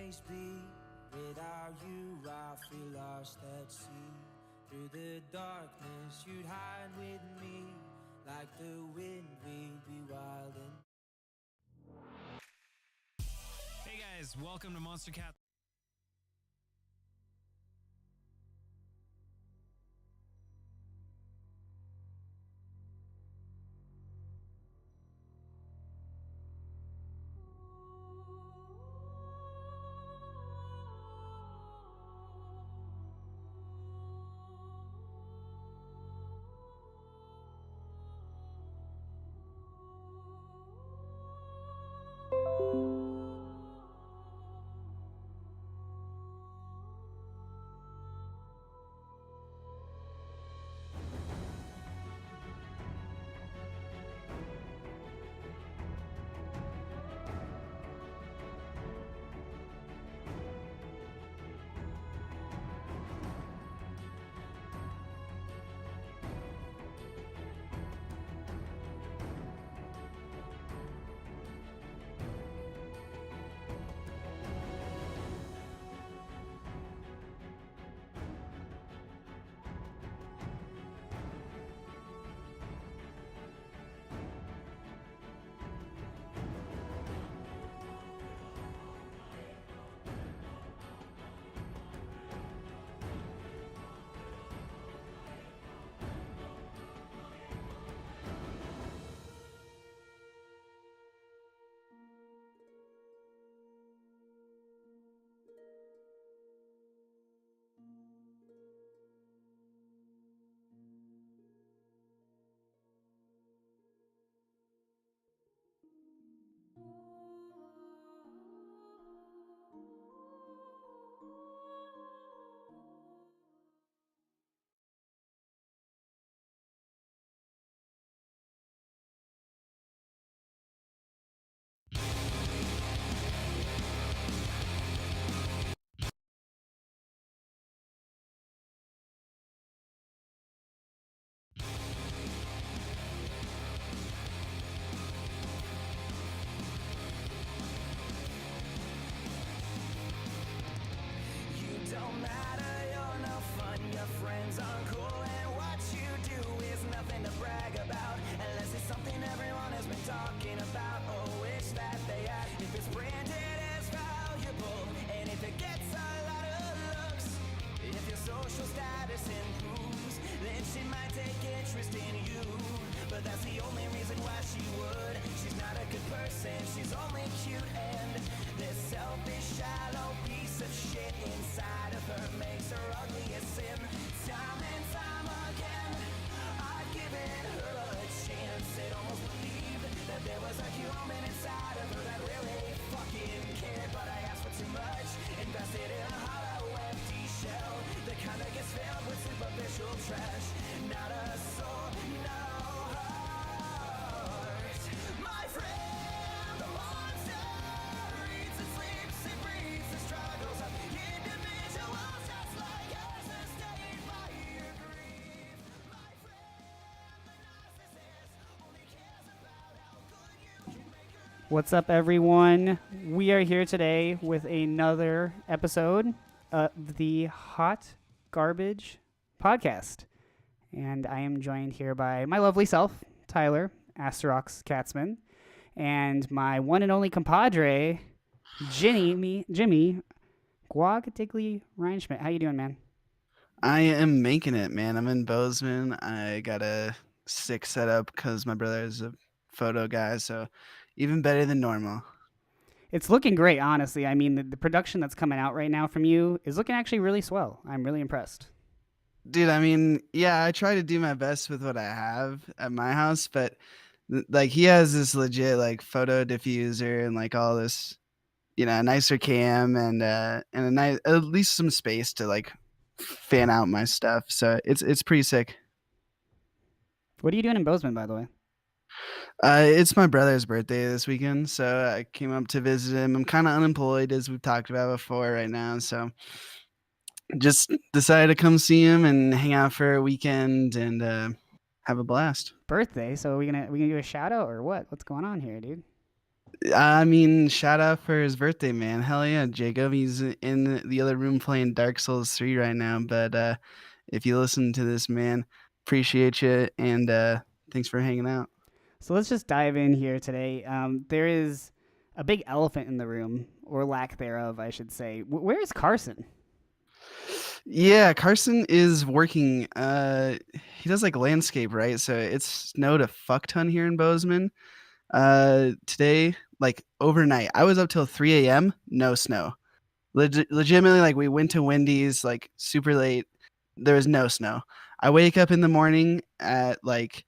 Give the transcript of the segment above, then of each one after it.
always be. Without you, I feel lost at sea. Through the darkness, you'd hide with me. Like the wind, we'd be wild and. Hey guys, welcome to Monster Cat. You don't matter, you're no fun, your friends aren't cool, and what you do is nothing to brag about, unless it's something everyone has been talking about, or wish that they had. If it's branded as valuable, and if it gets a lot of looks, if your social status improves, then she might take interest in you. But that's the only reason why she would. She's not a good person, she's only cute, and this selfish, shallow piece of shit inside of her makes her ugly as sin. Time and time again, I've given her a chance. It almost believed that there was a human inside of her that really fucking cared. But I asked for too much, invested in a hollow, empty shell, the kind that gets filled with superficial trash. Not a soul, no heart. My friend, the monster eats and sleeps and breathes the struggles of individuals just like us, sustained by your grief. My friend, the narcissist only cares about how good you can make her. What's up, everyone? We are here today with another episode of the Hot Garbage Podcast. And I am joined here by my lovely self, Tyler, Asteroix Katzman, and my one and only compadre, Jimmy, Guag and Reinschmidt. How you doing, man? I am making it, man. I'm in Bozeman. I got a sick setup because my brother is a photo guy, so even better than normal. It's looking great, honestly. I mean, the production that's coming out right now from you is looking actually really swell. I'm really impressed. Dude, I mean, yeah, I try to do my best with what I have at my house, but like he has this legit like photo diffuser and like all this, a nicer cam and a nice at least some space to like fan out my stuff. So it's pretty sick. What are you doing in Bozeman, by the way? It's my brother's birthday this weekend, so I came up to visit him. I'm kind of unemployed, as we've talked about before, right now, so just decided to come see him and hang out for a weekend and have a blast. Birthday, so we gonna do a shout out or what? What's going on here, dude? I mean, shout out for his birthday, man. Hell yeah, Jacob. He's in the other room playing Dark Souls 3 right now. But if you listen to this, man, appreciate you and thanks for hanging out. So let's just dive in here today. There is a big elephant in the room, or lack thereof, I should say. Where is Carson? Yeah, Carson is working. He does like landscape, right? So it's snowed a fuck ton here in Bozeman. Today, like overnight, I was up till 3 a.m. No snow. Legitimately, like we went to Wendy's like super late. There was no snow. I wake up in the morning at like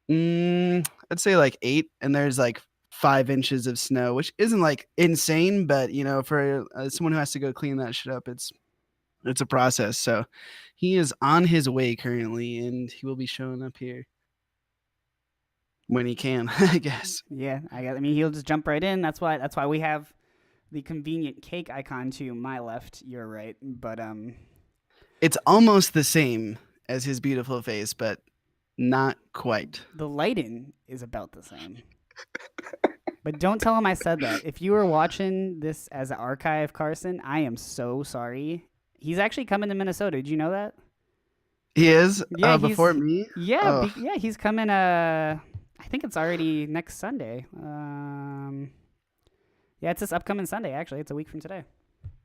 I'd say like 8, and there's like 5 inches of snow, which isn't like insane, but you know, for someone who has to go clean that shit up, it's a process. So he is on his way currently, and he will be showing up here when he can, I guess. Yeah, I mean, he'll just jump right in. That's why we have the convenient cake icon to my left, your right. But It's almost the same as his beautiful face, but not quite. the lighting is about the same. But don't tell him I said that. If you were watching this as an archive, Carson, I am so sorry. He's actually coming to Minnesota. Did you know that? He is Yeah, before me. Yeah, Oh. yeah, he's coming. I think it's already next Sunday. Yeah, it's this upcoming Sunday. Actually, it's a week from today.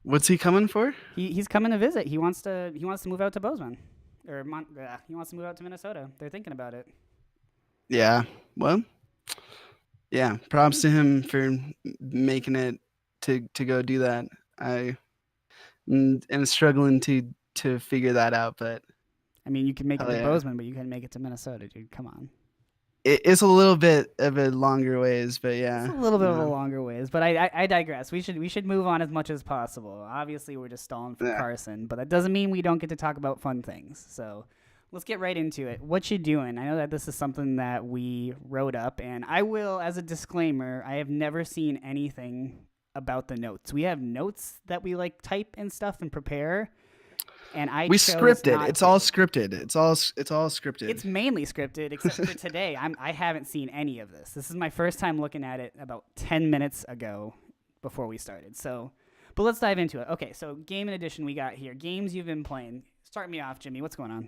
What's he coming for? He's coming to visit. He wants to move out to Bozeman, he wants to move out to Minnesota. They're thinking about it. Yeah. Well, yeah. Props to him for making it to go do that. I am struggling to figure that out, but I mean, you can make it hell to yeah. Bozeman, but you couldn't make it to Minnesota, dude. Come on. It's a little bit of a longer ways, but yeah. It's a little bit of a no. longer ways, but I digress. We should move on as much as possible. Obviously, we're just stalling for Yeah. Carson, but that doesn't mean we don't get to talk about fun things. So let's get right into it. What you doing? I know that this is something that we wrote up, and I will, as a disclaimer, I have never seen anything about the notes. We have notes that we like type and stuff and prepare, and We chose scripted. not It's to. all scripted. It's all scripted. It's mainly scripted, except for today. I haven't seen any of this. This is my first time looking at it about 10 minutes ago before we started. So, but let's dive into it. Okay, so game and edition we got here. Games you've been playing. Start me off, Jimmy. What's going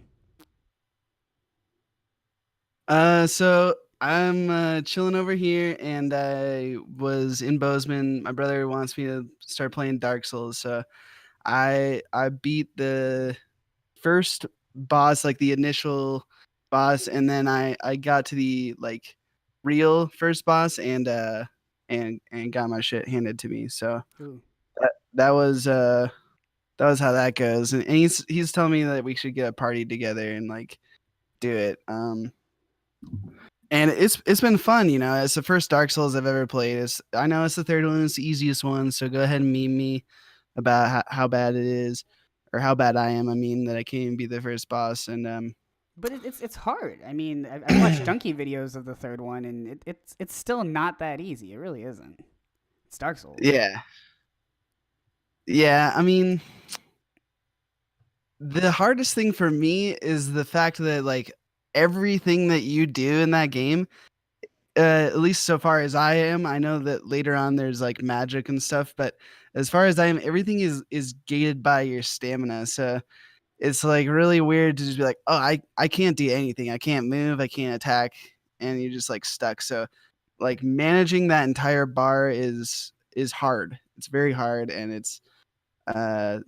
on? So I'm chilling over here, and I was in Bozeman. My brother wants me to start playing Dark Souls, so I beat the first boss, like the initial boss, and then I got to the like real first boss, and got my shit handed to me. So Ooh. that was how that goes, and he's telling me that we should get a party together and like do it. And it's been fun, you know. It's the first Dark Souls I've ever played. I know it's the third one, it's the easiest one. So go ahead and meme me about how bad it is, or how bad I am. I mean, that I can't even be the first boss. And But it's hard. I mean, I've watched junkie videos of the third one, and it's still not that easy. It really isn't. It's Dark Souls. yeah, I mean, the hardest thing for me is the fact that like everything that you do in that game, at least so far as I am, I know that later on there's like magic and stuff, but as far as I am, everything is gated by your stamina. So it's like really weird to just be like, oh, I can't do anything. I can't move. I can't attack, and you're just like stuck. So like managing that entire bar is hard. It's very hard, and it's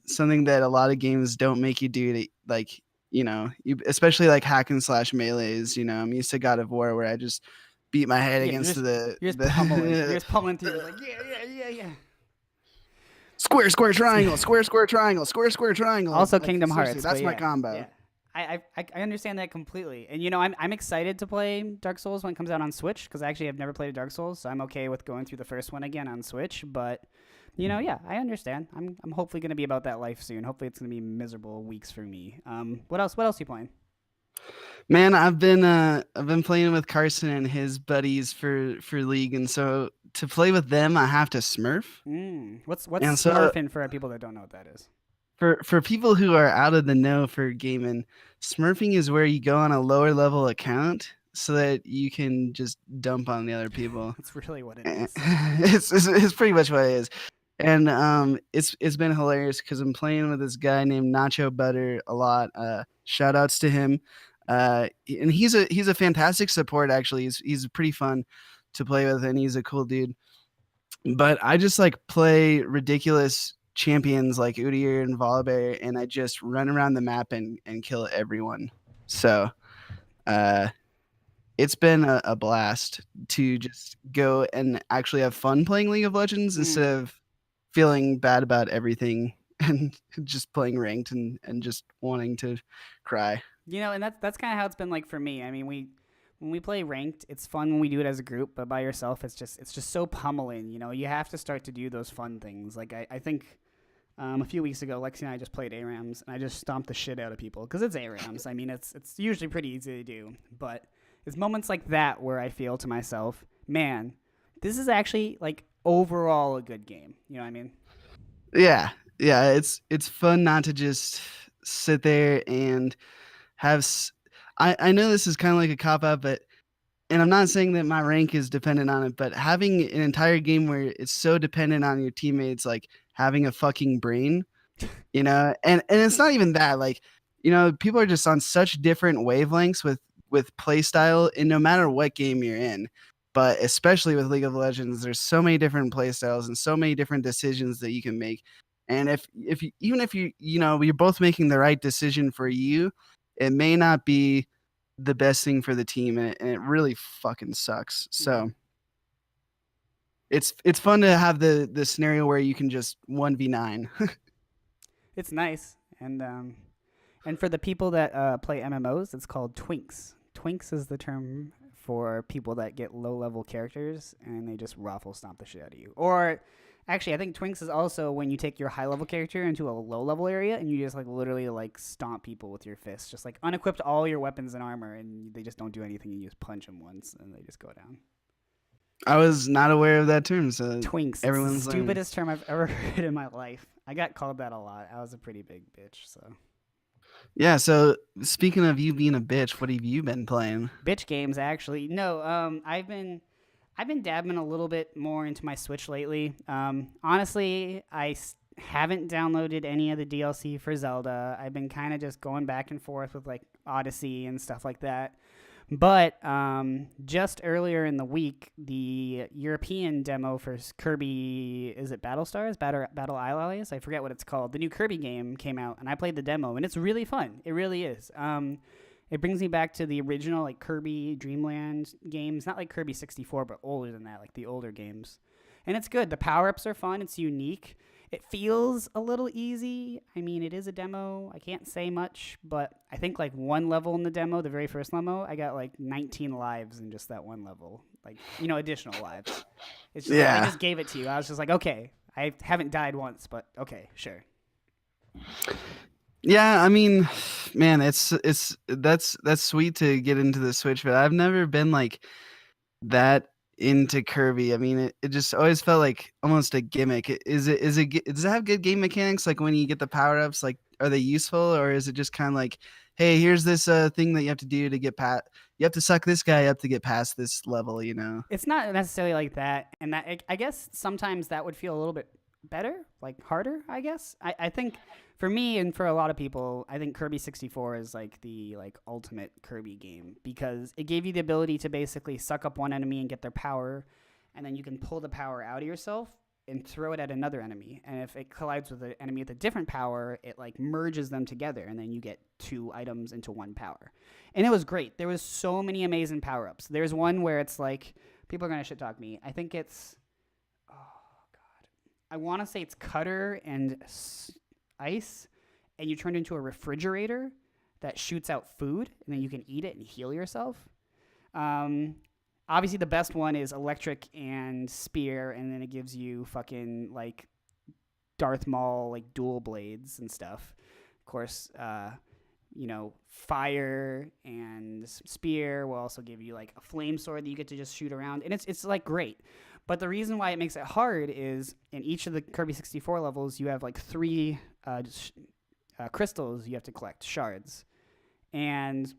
something that a lot of games don't make you do. To like, you know, especially like hack and slash melees. You know, I'm used to God of War where I just beat my head Yeah, against you're just pummeling. You're just pummeling through. Like yeah. square triangle, square triangle, square triangle. Also, Like, Kingdom seriously, Hearts. that's but my yeah, combo. Yeah. I understand that completely, and you know I'm excited to play Dark Souls when it comes out on Switch because actually I've never played a Dark Souls, so I'm okay with going through the first one again on Switch. But you know, yeah, I understand. I'm hopefully gonna be about that life soon. Hopefully it's gonna be miserable weeks for me. What else are you playing? Man, I've been playing with Carson and his buddies for League, and so to play with them, I have to Smurf. What's And so Smurfing for people that don't know what that is? for people who are out of the know for gaming, Smurfing is where you go on a lower level account, so that you can just dump on the other people. That's really what it is. It's pretty much what it is. And it's been hilarious because I'm playing with this guy named Nacho Butter a lot. Shout outs to him. And he's a fantastic support actually. He's pretty fun to play with, and he's a cool dude. But I just like play ridiculous champions like Udyr and Volibear, and I just run around the map and kill everyone. So it's been a blast to just go and actually have fun playing League of Legends instead of feeling bad about everything and just playing ranked and just wanting to cry. And that's kind of how it's been like for me. I mean, when we play ranked, it's fun when we do it as a group, but by yourself, it's just so pummeling. You have to start to do those fun things. Like I think a few weeks ago, Lexi and I just played ARAMs, and I just stomped the shit out of people because it's ARAMs. I mean, it's usually pretty easy to do, but it's moments like that where I feel to myself, man, this is actually like overall a good game. You know what I mean? Yeah, it's fun not to just sit there and have. I know this is kind of like a cop out, but and I'm not saying that my rank is dependent on it, but having an entire game where it's so dependent on your teammates, like having a fucking brain, and it's not even that, like, people are just on such different wavelengths with play style, and no matter what game you're in, but especially with League of Legends, there's so many different play styles and so many different decisions that you can make. And if even if you're both making the right decision for you, it may not be the best thing for the team, and it really fucking sucks. So it's fun to have the scenario where you can just 1v9. It's nice, and for the people that play MMOs, it's called twinks. Twinks is the term for people that get low-level characters and they just raffle stomp the shit out of you. Or actually, I think twinks is also when you take your high-level character into a low-level area and you just like literally like stomp people with your fists, just like unequipped all your weapons and armor, and they just don't do anything. You just punch them once and they just go down. I was not aware of that term. So twinks, everyone's it's the stupidest term I've ever heard in my life. I got called that a lot. I was a pretty big bitch, so. Yeah, so speaking of you being a bitch, what have you been playing? Bitch games, actually. No, I've been dabbing a little bit more into my Switch lately. Honestly, haven't downloaded any of the DLC for Zelda. I've been kind of just going back and forth with like Odyssey and stuff like that. But just earlier in the week, the European demo for Kirby, is it Battle Stars? Battle Allies? I forget what it's called. The new Kirby game came out, and I played the demo, and it's really fun. It really is. It brings me back to the original like Kirby Dreamland games. Not like Kirby 64, but older than that, like the older games. And it's good. The power-ups are fun. It's unique. It feels a little easy. I mean, it is a demo. I can't say much, but I think like one level in the demo, the very first demo, I got like 19 lives in just that one level. Like, additional lives. It's just I just gave it to you. I was just like, okay, I haven't died once, but okay, sure. Yeah, I mean, man, that's sweet to get into the Switch, but I've never been like that into Kirby. I mean, it just always felt like almost a gimmick. Does it have good game mechanics? Like when you get the power-ups, like are they useful, or is it just kind of like, hey, here's this thing that you have to do to get past, you have to suck this guy up to get past this level, It's not necessarily like that, and that I guess sometimes that would feel a little bit better, like harder, I guess. I think for me and for a lot of people, I think Kirby 64 is like the ultimate Kirby game because it gave you the ability to basically suck up one enemy and get their power, and then you can pull the power out of yourself and throw it at another enemy. And if it collides with an enemy with a different power, it like merges them together, and then you get two items into one power. And it was great. There was so many amazing power-ups. There's one where it's like, people are going to shit talk me. I think it's, I want to say it's Cutter and Ice, and you turn into a refrigerator that shoots out food, and then you can eat it and heal yourself. Obviously, the best one is Electric and Spear, and then it gives you fucking, like, Darth Maul, like, dual blades and stuff. Of course, Fire and Spear will also give you, like, a flame sword that you get to just shoot around, and it's like, great. But the reason why it makes it hard is in each of the Kirby 64 levels, you have like 3 crystals you have to collect, shards. And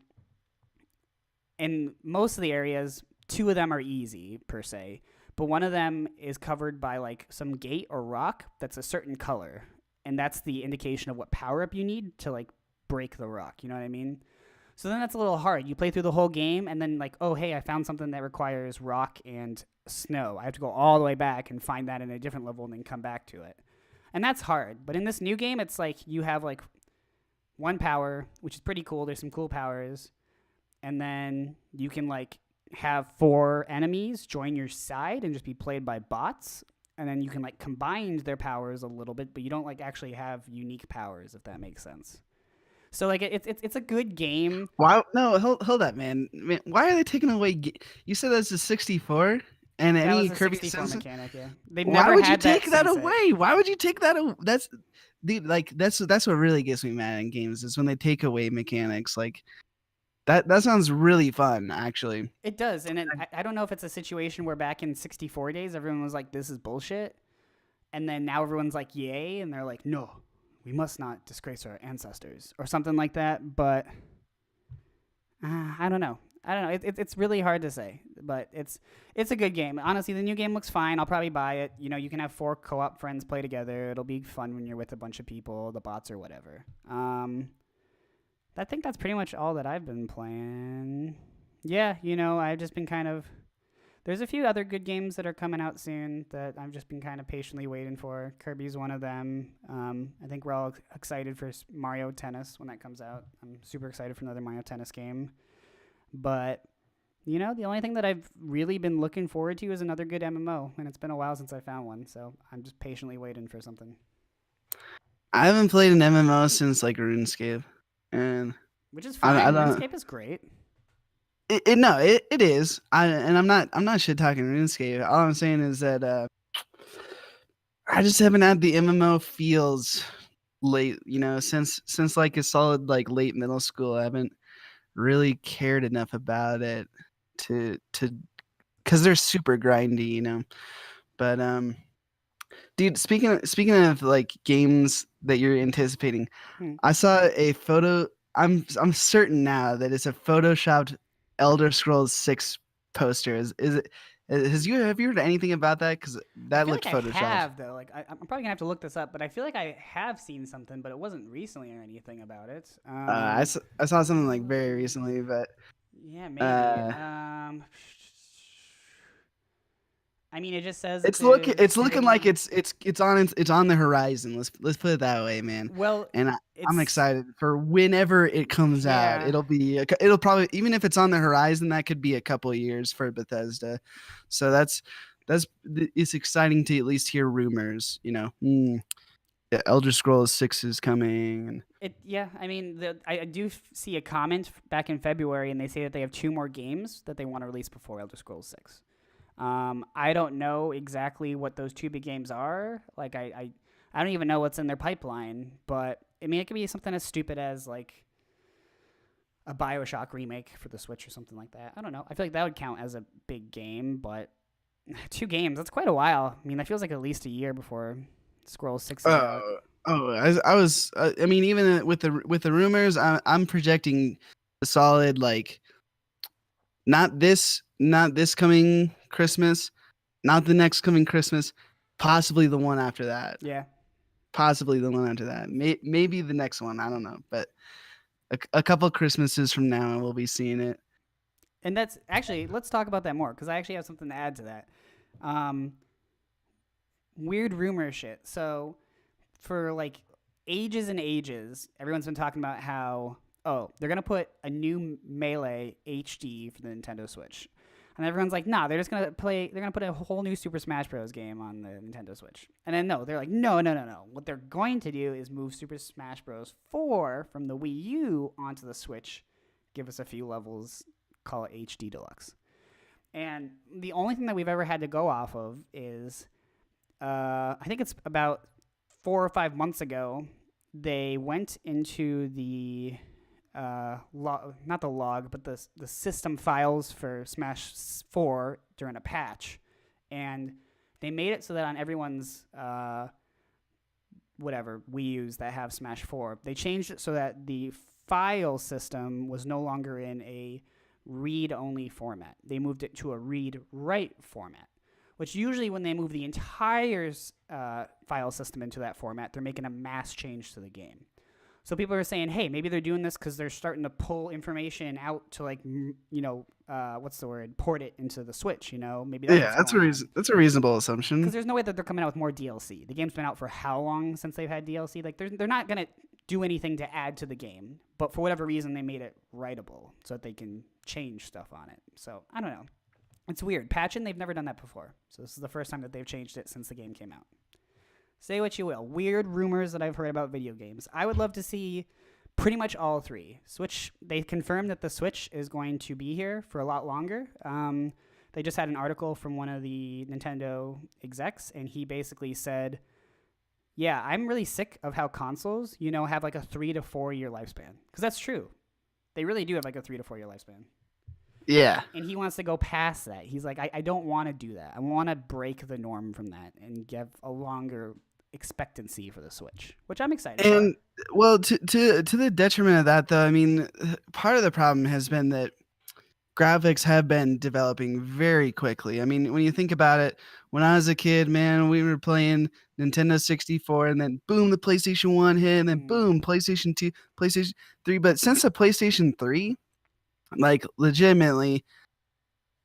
in most of the areas, 2 of them are easy per se, but one of them is covered by like some gate or rock that's a certain color, and that's the indication of what power up you need to like break the rock. You know what I mean? So then that's a little hard. You play through the whole game, and then like, oh hey, I found something that requires rock and snow. I have to go all the way back and find that in a different level and then come back to it. And that's hard. But in this new game, it's like you have like 1 power, which is pretty cool. There's some cool powers. And then you can like have 4 enemies join your side and just be played by bots. And then you can like combine their powers a little bit, but you don't like actually have unique powers, if that makes sense. So like it's a good game. Why? No, hold up, man. Why are they taking away? You said that's a 64, and That any was a Kirby 64 Simpson. mechanic, yeah. They've Why never would you had take that since it. away? Why would you take that? That's dude. Like that's what really gets me mad in games is when they take away mechanics. Like that sounds really fun, actually. It does, and I don't know if it's a situation where back in 64 days everyone was like, "This is bullshit," and then now everyone's like, "Yay," and they're like, "No, we must not disgrace our ancestors," or something like that. But I don't know. It's really hard to say, but it's a good game. Honestly, the new game looks fine. I'll probably buy it. You know, you can have 4 co-op friends play together. It'll be fun when you're with a bunch of people, the bots or whatever. I think that's pretty much all that I've been playing. Yeah, you know, I've just been kind of... There's a few other good games that are coming out soon that I've just been kind of patiently waiting for. Kirby's one of them. I think we're all excited for Mario Tennis when that comes out. I'm super excited for another Mario Tennis game. But, you know, the only thing that I've really been looking forward to is another good MMO, and it's been a while since I found one, so I'm just patiently waiting for something. I haven't played an MMO since like RuneScape, and Which is fine. I don't. RuneScape is great. It is. I'm not shit talking RuneScape. All I'm saying is that I just haven't had the MMO feels late. You know, since like a solid like late middle school, I haven't really cared enough about it to because they're super grindy, you know. But dude, speaking of like games that you're anticipating, I saw a photo. I'm certain now that it's a photoshopped Elder Scrolls 6 poster. Is it? Have you heard anything about that? Because that looked I photoshopped. have, though. Like, I'm probably gonna have to look this up, but I feel like I have seen something, but it wasn't recently or anything about it. I saw something like very recently, but yeah, maybe. I mean, it just says it's looking like it's on the horizon. Let's put it that way, man. Well, and I'm excited for whenever it comes out. Yeah. It'll probably, even if it's on the horizon, that could be a couple of years for Bethesda. So it's exciting to at least hear rumors. You know, yeah, Elder Scrolls 6 is coming. Yeah, I mean, I do see a comment back in February, and they say that they have 2 more games that they want to release before Elder Scrolls 6. I don't know exactly what those 2 big games are. Like, I don't even know what's in their pipeline. But, I mean, it could be something as stupid as, like, a BioShock remake for the Switch or something like that. I don't know. I feel like that would count as a big game, but 2 games, that's quite a while. I mean, that feels like at least a year before Scrolls 6 is out. I mean, even with the rumors, I'm projecting a solid, like, not this coming Christmas, not the next coming Christmas, possibly the one after that. Yeah. Possibly the one after that. Maybe the next one. I don't know. But a couple Christmases from now, we'll be seeing it. And that's actually, let's talk about that more, because I actually have something to add to that. Weird rumor shit. So for like ages and ages, everyone's been talking about how, they're going to put a new Melee HD for the Nintendo Switch. And everyone's like, nah, they're going to put a whole new Super Smash Bros. Game on the Nintendo Switch. And then they're like, no. What they're going to do is move Super Smash Bros. 4 from the Wii U onto the Switch, give us a few levels, call it HD Deluxe. And the only thing that we've ever had to go off of is, I think it's about 4 or 5 months ago, they went into the not the log, but the system files for Smash 4 during a patch, and they made it so that on everyone's whatever Wii U's that have Smash 4, they changed it so that the file system was no longer in a read-only format. They moved it to a read-write format, which usually when they move the entire file system into that format, they're making a mass change to the game. So people are saying, hey, maybe they're doing this because they're starting to pull information out to port it into the Switch. Maybe That's a reasonable assumption. Because there's no way that they're coming out with more DLC. The game's been out for how long since they've had DLC? Like they're not gonna do anything to add to the game, but for whatever reason they made it writable so that they can change stuff on it. So I don't know. It's weird. Patching, they've never done that before. So this is the first time that they've changed it since the game came out. Say what you will. Weird rumors that I've heard about video games. I would love to see pretty much all three. Switch, they confirmed that the Switch is going to be here for a lot longer. They just had an article from one of the Nintendo execs, and he basically said, yeah, I'm really sick of how consoles, have like a 3 to 4 year lifespan. Because that's true. They really do have like a 3 to 4 year lifespan. Yeah. And he wants to go past that. He's like, I don't want to do that. I want to break the norm from that and give a longer expectancy for the Switch, which I'm excited And well, to the detriment of that, though, I mean, part of the problem has been that graphics have been developing very quickly. I mean, when you think about it, when I was a kid, man, we were playing Nintendo 64, and then boom, the PlayStation 1 hit, and then boom, PlayStation 2, PlayStation 3. But since the PlayStation 3, like legitimately,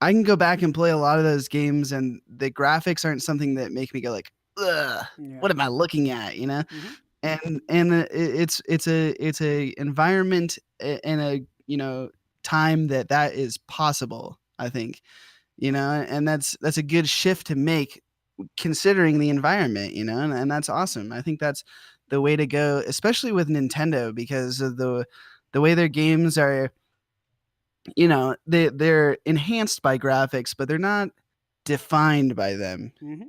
I can go back and play a lot of those games, and the graphics aren't something that make me go like, ugh, what am I looking at? Mm-hmm. And it's a environment and a time that is possible, I think, and that's a good shift to make considering the environment, and that's awesome. I think that's the way to go, especially with Nintendo, because of the way their games are, they're enhanced by graphics, but they're not defined by them. Mm-hmm.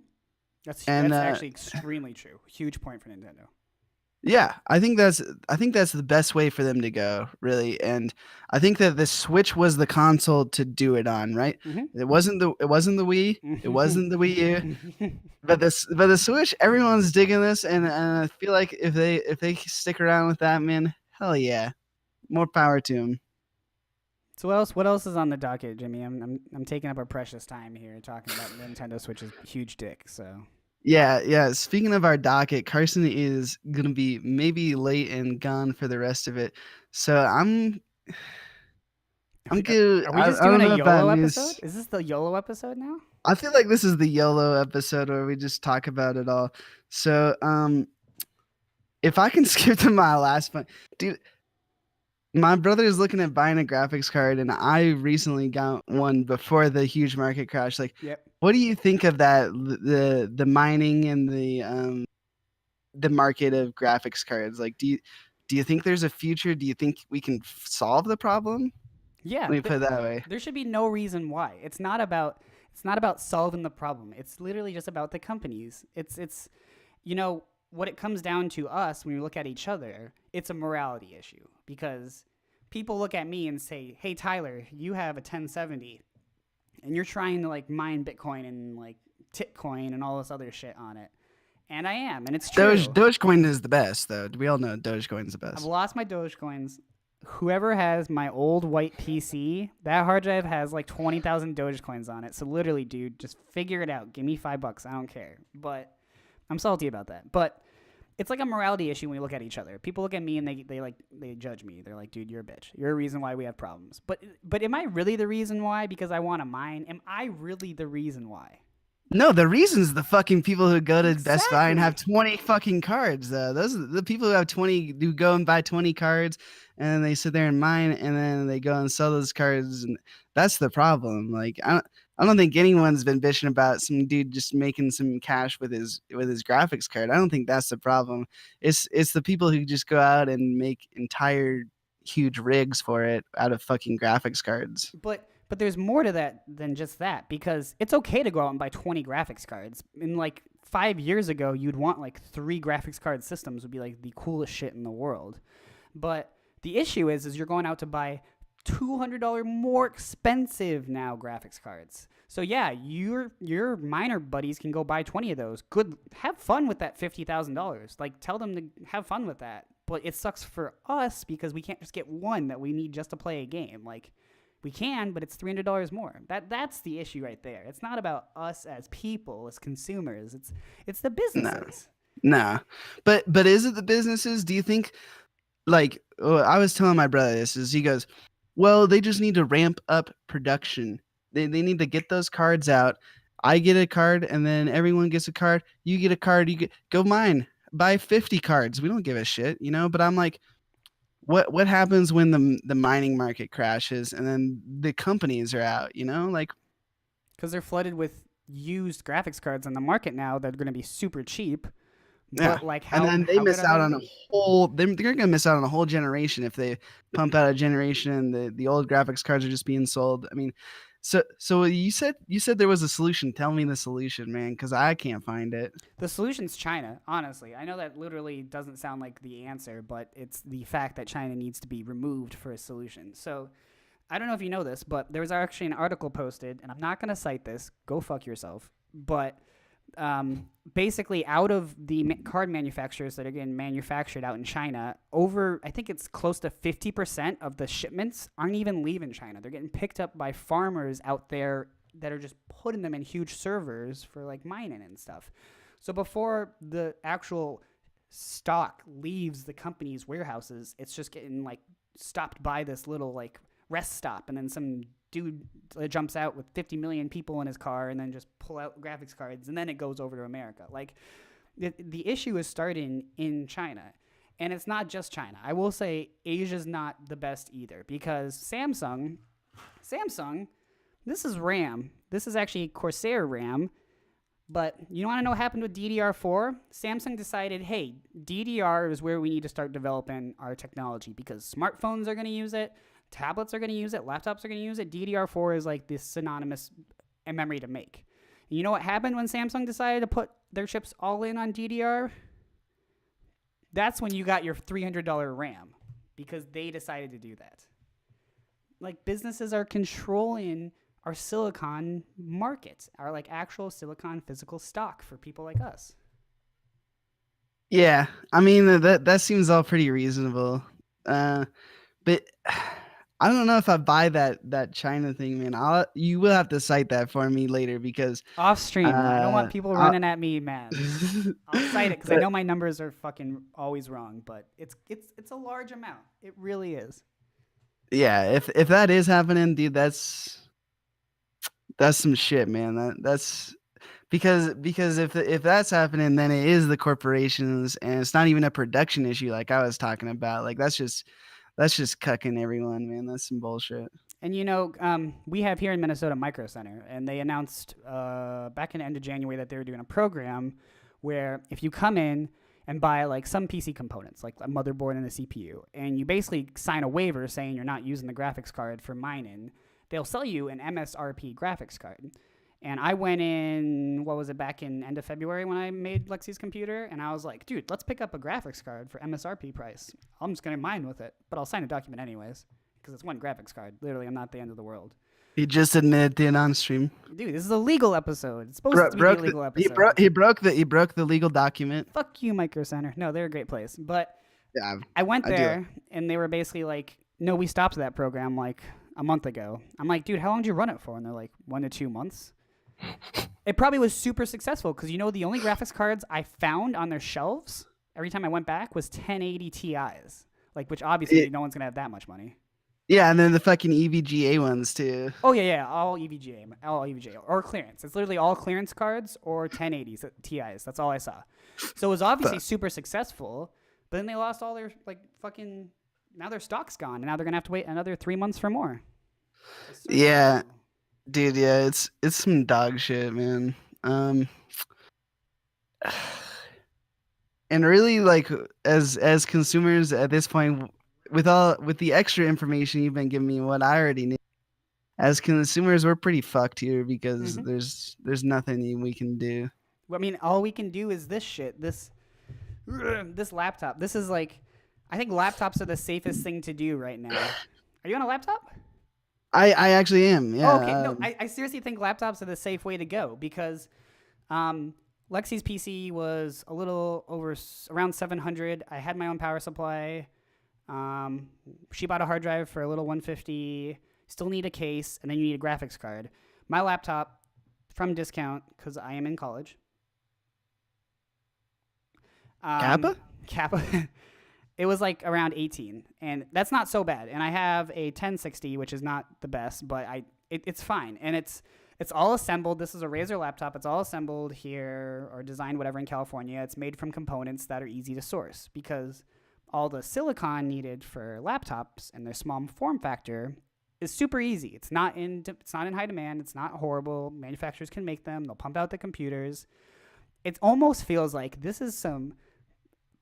That's actually extremely true. Huge point for Nintendo. Yeah, I think that's the best way for them to go, really. And I think that the Switch was the console to do it on, right? Mm-hmm. It wasn't the Wii, it wasn't the Wii U, but the Switch, everyone's digging this, and I feel like if they stick around with that, man, hell yeah, more power to them. So what else is on the docket, Jimmy? I'm taking up our precious time here talking about Nintendo Switch's huge dick. So yeah. Speaking of our docket, Carson is gonna be maybe late and gone for the rest of it. So I'm good. Are we just doing a YOLO episode? Is this the YOLO episode now? I feel like this is the YOLO episode where we just talk about it all. So if I can skip to my last point, dude. My brother is looking at buying a graphics card, and I recently got one before the huge market crash. Like, yep. What do you think of that? The mining and the market of graphics cards. Like, do you think there's a future? Do you think we can solve the problem? Yeah, let me put it that way. There should be no reason why. It's not about solving the problem. It's literally just about the companies. It's what it comes down to us when we look at each other, it's a morality issue, because people look at me and say, hey, Tyler, you have a 1070 and you're trying to like mine Bitcoin and like Titcoin and all this other shit on it. And I am, and it's true. Dogecoin is the best, though. We all know Dogecoin's the best. I've lost my Dogecoins. Whoever has my old white PC, that hard drive has like 20,000 Dogecoins on it. So literally, dude, just figure it out. Give me $5. I don't care. But I'm salty about that. But it's like a morality issue when we look at each other. People look at me and they judge me. They're like, dude, you're a bitch. You're a reason why we have problems. But am I really the reason why? Because I want to mine? Am I really the reason why? No, the reason's the fucking people who go to Best Buy and have 20 fucking cards. Those are the people who go and buy 20 cards, and then they sit there and mine, and then they go and sell those cards, and that's the problem. Like, I don't think anyone's been bitching about some dude just making some cash with his graphics card. I don't think that's the problem. It's the people who just go out and make entire huge rigs for it out of fucking graphics cards. But there's more to that than just that, because it's okay to go out and buy 20 graphics cards. And like 5 years ago, you'd want like 3 graphics card systems would be like the coolest shit in the world. But the issue is you're going out to buy $200 more expensive now graphics cards. So yeah, your miner buddies can go buy 20 of those. Good, have fun with that $50,000. Like, tell them to have fun with that. But it sucks for us because we can't just get one that we need just to play a game. Like, We can, but it's $300 more. That's the issue right there. It's not about us as people, as consumers. It's the No, businesses. nah. But is it the businesses? Do you think like I was telling my brother this is he goes, well, they just need to ramp up production. They need to get those cards out. I get a card and then everyone gets a card. You get a card, you get go mine. Buy 50 cards. We don't give a shit, you know? But I'm like, what happens when the mining market crashes and then the companies are out, you know? Like Because they're flooded with used graphics cards on the market now that are going to be super cheap. yeah. But like And then they how miss good are out they on gonna a be? whole they're gonna miss out on a whole generation if they pump out a generation and the old graphics cards are just being sold. I mean, so you said there was a solution. Tell me the solution, man, because I can't find it. The solution's China, honestly. I know that literally doesn't sound like the answer, but it's the fact that China needs to be removed for a solution. So I don't know if you know this, but there was actually an article posted, and I'm not going to cite this. Go fuck yourself. But basically, out of the card manufacturers that are getting manufactured out in China, I think it's close to 50% of the shipments aren't even leaving China. They're getting picked up by farmers out there that are just putting them in huge servers for like mining and stuff. So before the actual stock leaves the company's warehouses, it's just getting like stopped by this little like rest stop, and then some dude jumps out with 50 million people in his car and then just pull out graphics cards, and then it goes over to America. Like the issue is starting in China, and it's not just China. I will say Asia's not the best either, because Samsung, this is RAM. This is actually Corsair RAM. But you want to know what happened with DDR4? Samsung decided, hey, DDR is where we need to start developing our technology, because smartphones are going to use it, tablets are going to use it, laptops are going to use it. DDR4 is like this synonymous memory to make. And you know what happened when Samsung decided to put their chips all in on DDR? That's when you got your $300 RAM, because they decided to do that. Like, businesses are controlling our silicon market, our like actual silicon physical stock for people like us. Yeah, I mean that seems all pretty reasonable, but I don't know if I buy that China thing, man. You will have to cite that for me later because Off stream, I don't want people I'll, running at me, man. I'll cite it because I know my numbers are fucking always wrong, but it's a large amount. It really is. yeah, if that is happening, dude, that's some shit, man. That's because if that's happening, then it is the corporations, and it's not even a production issue like I was talking about. Like that's just cucking everyone, man. That's some bullshit. And you know, we have here in Minnesota Micro Center, and they announced back in the end of January that they were doing a program where if you come in and buy like some PC components, like a motherboard and a CPU, and you basically sign a waiver saying you're not using the graphics card for mining, they'll sell you an MSRP graphics card. And I went in, what was it, back in end of February when I made Lexi's computer, and I was like, dude, let's pick up a graphics card for MSRP price. I'm just going to mine with it, but I'll sign a document anyways, because it's one graphics card. Literally, I'm not the end of the world. He just admitted to it on stream. Dude, this is a legal episode. It's supposed to be a legal episode. He broke the legal document. Fuck you, Micro Center. No, they're a great place. But Yeah, I went there, and they were basically like, no, we stopped that program like a month ago. I'm like, dude, how long did you run it for? And they're like, 1 to 2 months. It probably was super successful because, you know, the only graphics cards I found on their shelves every time I went back was 1080 Ti's, like, which obviously no one's gonna have that much money. Yeah, and then the fucking EVGA ones too. Oh yeah, all EVGA or clearance. It's literally all clearance cards or 1080s Ti's. That's all I saw. So it was obviously super successful, but then they lost all their like fucking. Now their stock's gone, and now they're gonna have to wait another 3 months for more. Yeah. Dude, yeah, it's some dog shit, man. And really, like, as consumers at this point, with the extra information you've been giving me, what I already knew, as consumers, we're pretty fucked here because there's nothing we can do. I mean, all we can do is this shit. This laptop. This is like, I think laptops are the safest thing to do right now. Are you on a laptop? I actually am. Yeah. Oh, okay. No, I seriously think laptops are the safe way to go because Lexi's PC was a little over around 700. I had my own power supply. She bought a hard drive for a little 150. Still need a case, and then you need a graphics card. My laptop, from discount, because I am in college. Kappa? Kappa. It was like around 18, and that's not so bad. And I have a 1060, which is not the best, but it's fine. And it's all assembled. This is a Razer laptop. It's all assembled here or designed whatever in California. It's made from components that are easy to source because all the silicon needed for laptops and their small form factor is super easy. It's not in high demand. It's not horrible. Manufacturers can make them. They'll pump out the computers. It almost feels like this is some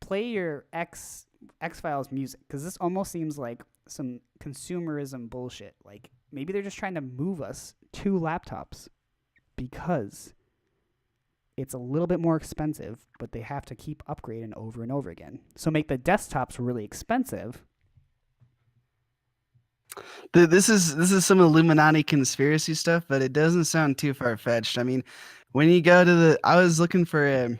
play your X-Files music, because this almost seems like some consumerism bullshit. Like maybe they're just trying to move us to laptops because it's a little bit more expensive, but they have to keep upgrading over and over again. So make the desktops really expensive. This is some Illuminati conspiracy stuff, but it doesn't sound too far-fetched. I mean, when you go to I was looking for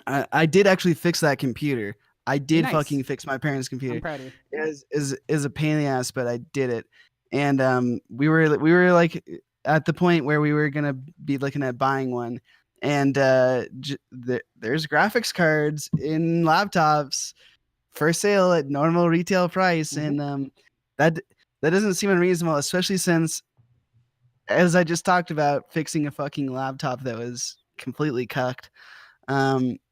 I did actually fix that computer. I did Nice. fucking fix my parents' I'm computer. proud of you. It is a pain in the ass, but I did it. And we were like at the point where we were gonna be looking at buying one, and there's graphics cards in laptops for sale at normal retail price, and that doesn't seem unreasonable, especially since, as I just talked about, fixing a fucking laptop that was completely cucked.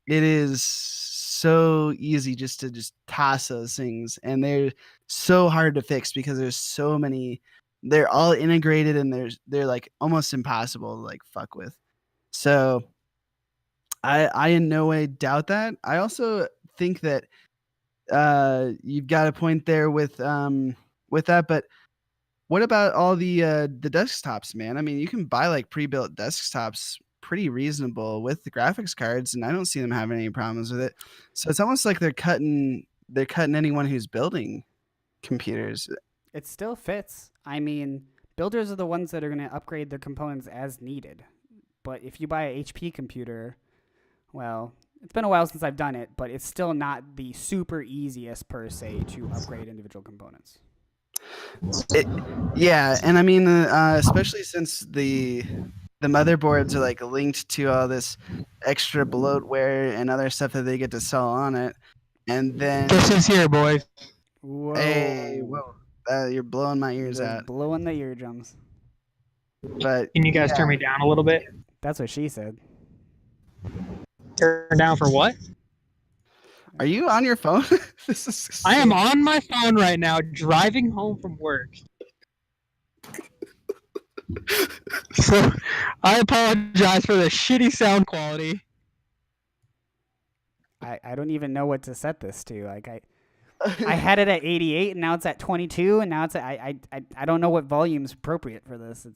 It is so easy just to toss those things, and they're so hard to fix because there's so many. They're all integrated, and they're like almost impossible to like fuck with. So I in no way doubt that. I also think that you've got a point there with that, but what about all the desktops, man? I mean, you can buy like pre-built desktops pretty reasonable with the graphics cards, and I don't see them having any problems with it. So it's almost like they're cutting anyone who's building computers. It still fits. I mean, builders are the ones that are going to upgrade their components as needed. But if you buy a HP computer, well, it's been a while since I've done it, but it's still not the super easiest per se to upgrade individual components. Yeah, and I mean, especially since the motherboards are like linked to all this extra bloatware and other stuff that they get to sell on it, and then Guess who's here, boys? Whoa. hey, whoa, you're blowing my ears They're out. blowing the eardrums. But Can you guys turn me down a little bit? That's what she said. Turn down for what? are you on your phone? This is I am on my phone right now, driving home from work. So I apologize for the shitty sound quality. I don't even know what to set this to. Like I had it at 88 and now it's at 22 and now it's at, I don't know what volume's appropriate for this.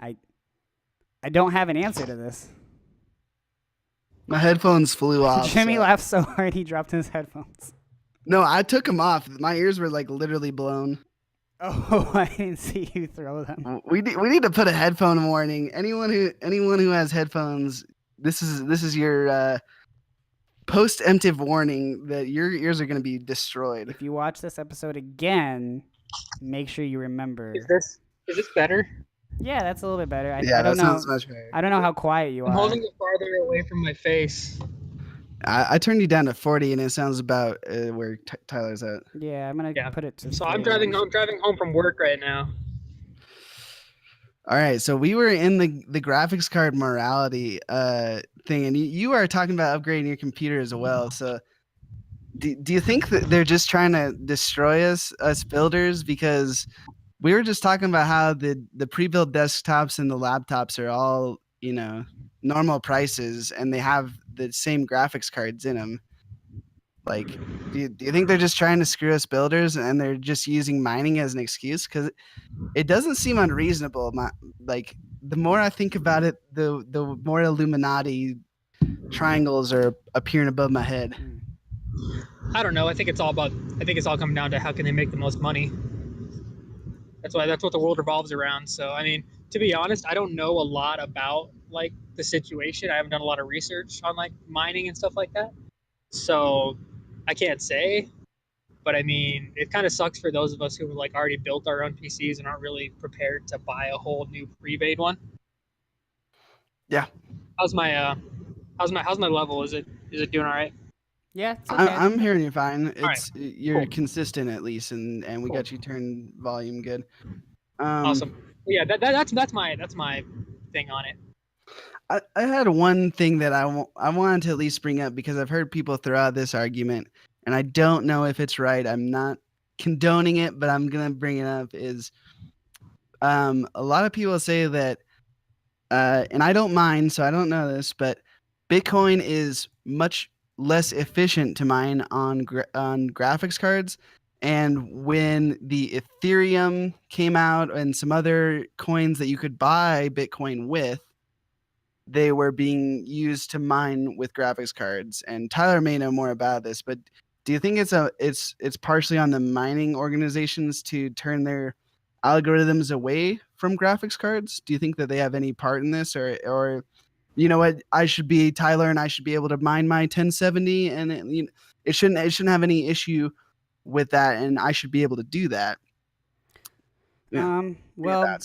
I don't have an answer to this. My headphones flew off. Jimmy so- laughed so hard he dropped his headphones. No, I took them off. My ears were like literally blown. Oh, I didn't see you throw them. We need to put a headphone warning. Anyone who has headphones, this is your post-emptive warning that your ears are going to be destroyed. If you watch this episode again, make sure you remember. Is this better? Yeah, that's a little bit better. I Yeah, don't that know. sounds much better. I don't know how quiet you I'm are. holding it farther away from my face. I turned you down to 40, and it sounds about where Tyler's at. Yeah, I'm gonna Yeah. put it to. So I'm 40. driving home from work right now. All right, so we were in the graphics card morality thing, and you are talking about upgrading your computer as well. So, do you think that they're just trying to destroy us builders? Because we were just talking about how the pre-built desktops and the laptops are all normal prices, and they have the same graphics cards in them. Like, do you think they're just trying to screw us builders, and they're just using mining as an excuse? Because it doesn't seem unreasonable. Like, the more I think about it, the more Illuminati triangles are appearing above my head. I don't know. I think it's all coming down to how can they make the most money. That's what the world revolves around. So I mean, to be honest, I don't know a lot about like the situation. I haven't done a lot of research on like mining and stuff like that. So I can't say. But I mean, it kind of sucks for those of us who like already built our own PCs and aren't really prepared to buy a whole new pre-made one. Yeah, How's my how's my level? Is it doing all right? Yeah, it's okay. I'm hearing you fine. All right, You're cool, consistent at least, and we cool, got you turned volume good. awesome. Yeah, that's my thing on it. I had one thing that I wanted to at least bring up because I've heard people throw out this argument, and I don't know if it's right. I'm not condoning it, but I'm gonna bring it up. Is a lot of people say that, and I don't mind, so I don't know this, but Bitcoin is much less efficient to mine on graphics cards. And when the Ethereum came out and some other coins that you could buy Bitcoin with, they were being used to mine with graphics cards. And Tyler may know more about this, but do you think it's partially on the mining organizations to turn their algorithms away from graphics cards? Do you think that they have any part in this, or you know what, I should be Tyler and I should be able to mine my 1070 and it shouldn't have any issue with that, and I should be able to do that? Yeah. Well,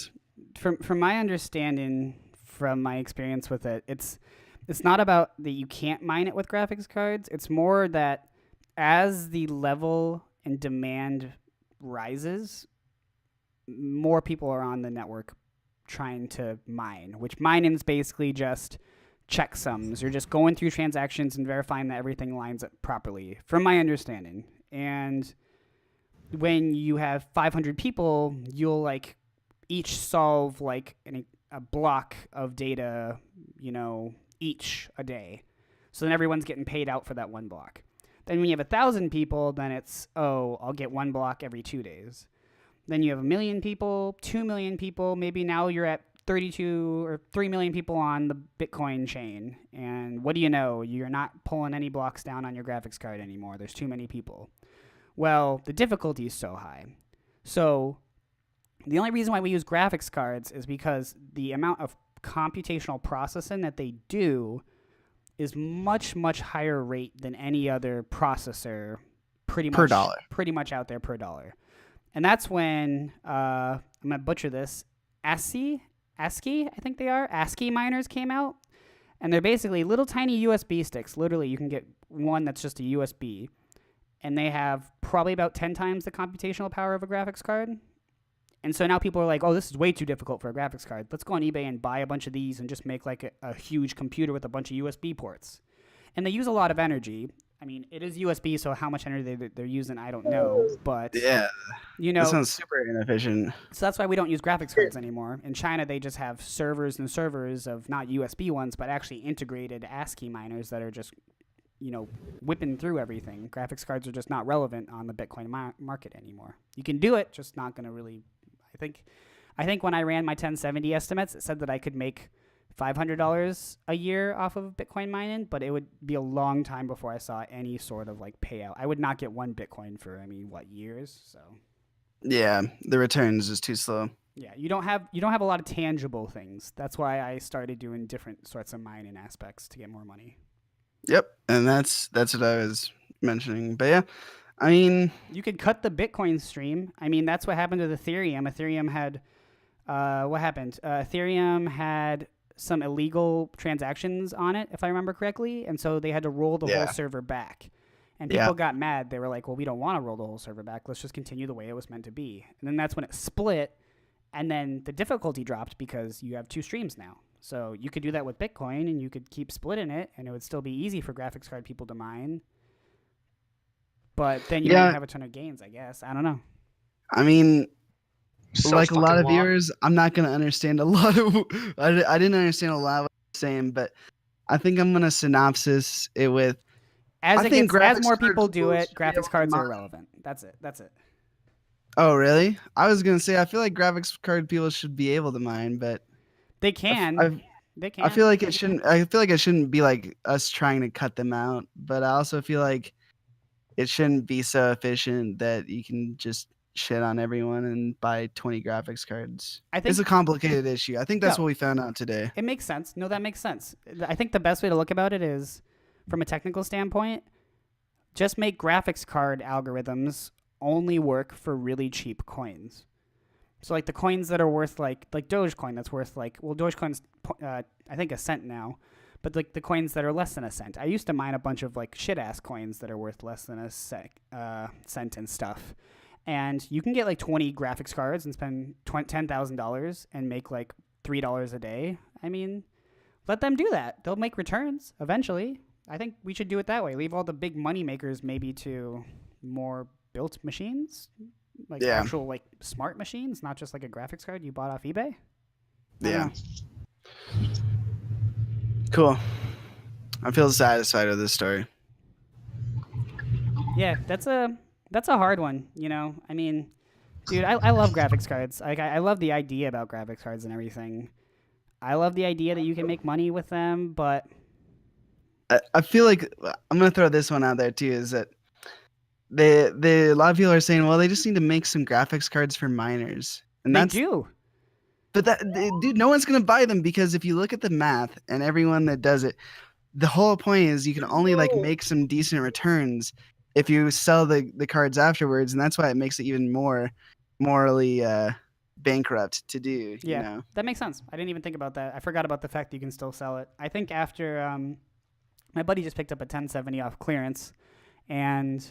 from my understanding, from my experience with it, it's not about that you can't mine it with graphics cards. It's more that as the level and demand rises, more people are on the network trying to mine, which mining is basically just checksums. You're just going through transactions and verifying that everything lines up properly, from my understanding. And when you have 500 people, you'll like each solve like a block of data, each a day. So then everyone's getting paid out for that one block. Then when you have 1,000 people, then it's, I'll get one block every 2 days. Then you have 1 million people, 2 million people. Maybe now you're at 32 or 3 million people on the Bitcoin chain. And what do you know? You're not pulling any blocks down on your graphics card anymore. There's too many people. Well, the difficulty is so high. So the only reason why we use graphics cards is because the amount of computational processing that they do is much, much higher rate than any other processor pretty much out there per dollar. And that's when, I'm going to butcher this, ASCII, I think they are, ASCII miners came out. And they're basically little tiny USB sticks. Literally, you can get one that's just a USB. And they have probably about 10 times the computational power of a graphics card. And so now people are like, this is way too difficult for a graphics card. Let's go on eBay and buy a bunch of these and just make like a huge computer with a bunch of USB ports. And they use a lot of energy. I mean, it is USB, so how much energy they're using, I don't know. But, Yeah, that sounds super inefficient. So that's why we don't use graphics cards anymore. In China, they just have servers and servers of not USB ones, but actually integrated ASCII miners that are just, whipping through everything. Graphics cards are just not relevant on the Bitcoin market anymore. You can do it, just not going to really... I think when I ran my 1070 estimates, it said that I could make $500 a year off of Bitcoin mining, but it would be a long time before I saw any sort of like payout. I would not get one Bitcoin for years. So yeah, the returns is too slow. Yeah, you don't have a lot of tangible things. That's why I started doing different sorts of mining aspects to get more money. Yep, and that's what I was mentioning. But yeah, I mean, you could cut the Bitcoin stream. I mean, that's what happened with Ethereum. Ethereum had, what happened? Ethereum had some illegal transactions on it, if I remember correctly, and so they had to roll the whole server back. And people got mad. They were like, well, we don't want to roll the whole server back. Let's just continue the way it was meant to be. And then that's when it split, and then the difficulty dropped because you have two streams now. So you could do that with Bitcoin, and you could keep splitting it, and it would still be easy for graphics card people to mine. But then you don't have a ton of gains, I guess. I don't know. I mean, So like a lot fucking of long. viewers, I'm not going to understand a lot of... I didn't understand a lot of what you're saying, but I think I'm going to synopsis it with... As more people do it, should be able graphics to cards are mine. irrelevant. That's it. Oh, really? I was going to say, I feel like graphics card people should be able to mine, but... They can. They can. I feel like it shouldn't be like us trying to cut them out, but I also feel like it shouldn't be so efficient that you can just shit on everyone and buy 20 graphics cards. I think It's a complicated issue. I think that's what we found out today. it makes sense. No, that makes sense. I think the best way to look about it is, from a technical standpoint, just make graphics card algorithms only work for really cheap coins. So like the coins that are worth like Dogecoin that's worth like, well, Dogecoin's I think a cent now, but like the coins that are less than a cent. I used to mine a bunch of like shit ass coins that are worth less than a cent and stuff. And you can get like 20 graphics cards and spend $10,000 and make like $3 a day. I mean, let them do that. They'll make returns eventually. I think we should do it that way. Leave all the big money makers maybe to more built machines, like actual like smart machines, not just like a graphics card you bought off eBay. Yeah. Cool. I feel satisfied with this story. Yeah, that's a hard one, you know. I mean, dude, I love graphics cards. Like I love the idea about graphics cards and everything. I love the idea that you can make money with them, but I feel like I'm gonna throw this one out there too. Is that a lot of people are saying, well, they just need to make some graphics cards for miners, and they that's do. But dude, no one's gonna buy them because if you look at the math and everyone that does it, the whole point is you can only like make some decent returns if you sell the cards afterwards, and that's why it makes it even more morally bankrupt to do. Yeah, you know? that makes sense. I didn't even think about that. I forgot about the fact that you can still sell it. I think after my buddy just picked up a 1070 off clearance, and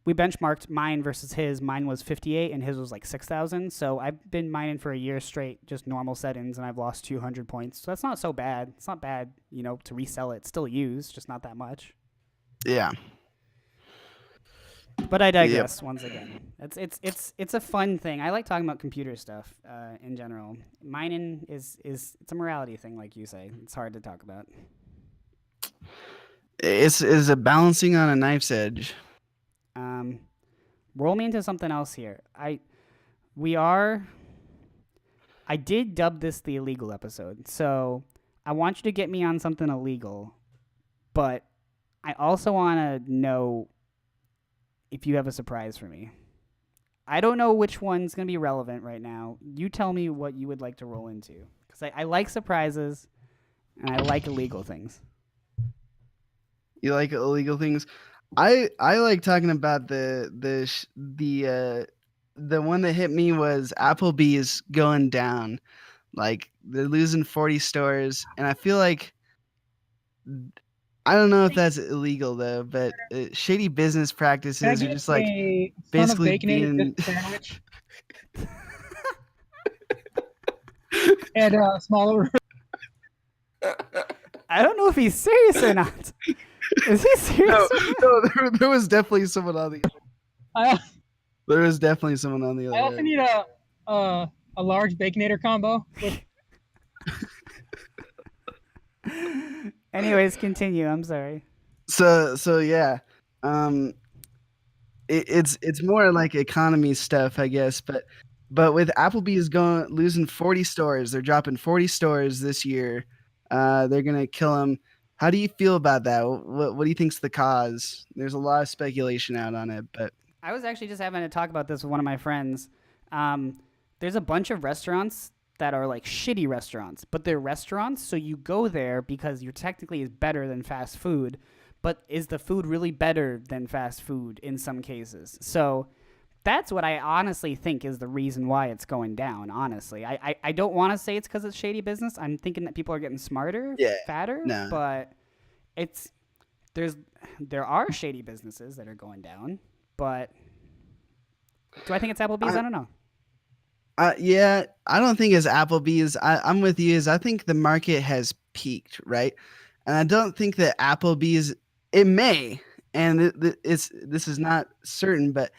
we benchmarked mine versus his. Mine was 58 and his was like 6,000. So I've been mining for a year straight, just normal settings, and I've lost 200 points. So that's not so bad. It's not bad, you know, to resell it. It's still used, just not that much. Yeah. But I digress once again. It's a fun thing. I like talking about computer stuff in general. Mining is it's a morality thing, like you say. It's hard to talk about. It's a balancing on a knife's edge. Roll me into something else here. I did dub this the illegal episode, so I want you to get me on something illegal, but I also want to know if you have a surprise for me. I don't know which one's going to be relevant right now. You tell me what you would like to roll into, because I like surprises and I like illegal things. You like illegal things? I like talking about the one that hit me was Applebee's going down. Like they're losing 40 stores, and I feel like I don't know if that's illegal though, but shady business practices are just like basically being sandwich and smaller. I don't know if he's serious or not. Is he serious? No, there was definitely someone on the other. There was definitely someone on the other. I also need a large Baconator combo. Anyways, continue. I'm sorry. So yeah, it's more like economy stuff, I guess. But with Applebee's losing 40 stores, they're dropping 40 stores this year. They're gonna kill them. How do you feel about that? What do you think's the cause? There's a lot of speculation out on it, but I was actually just having to talk about this with one of my friends. There's a bunch of restaurants that are like shitty restaurants, but they're restaurants, so you go there because you're technically is better than fast food, but is the food really better than fast food in some cases? So that's what I honestly think is the reason why it's going down, honestly. I don't want to say it's because it's shady business. I'm thinking that people are getting smarter, fatter, but there are shady businesses that are going down, but do I think it's Applebee's? I don't know. Yeah, I don't think it's Applebee's. I'm with you. I think the market has peaked, right? And I don't think that Applebee's, it may, and this is not certain, but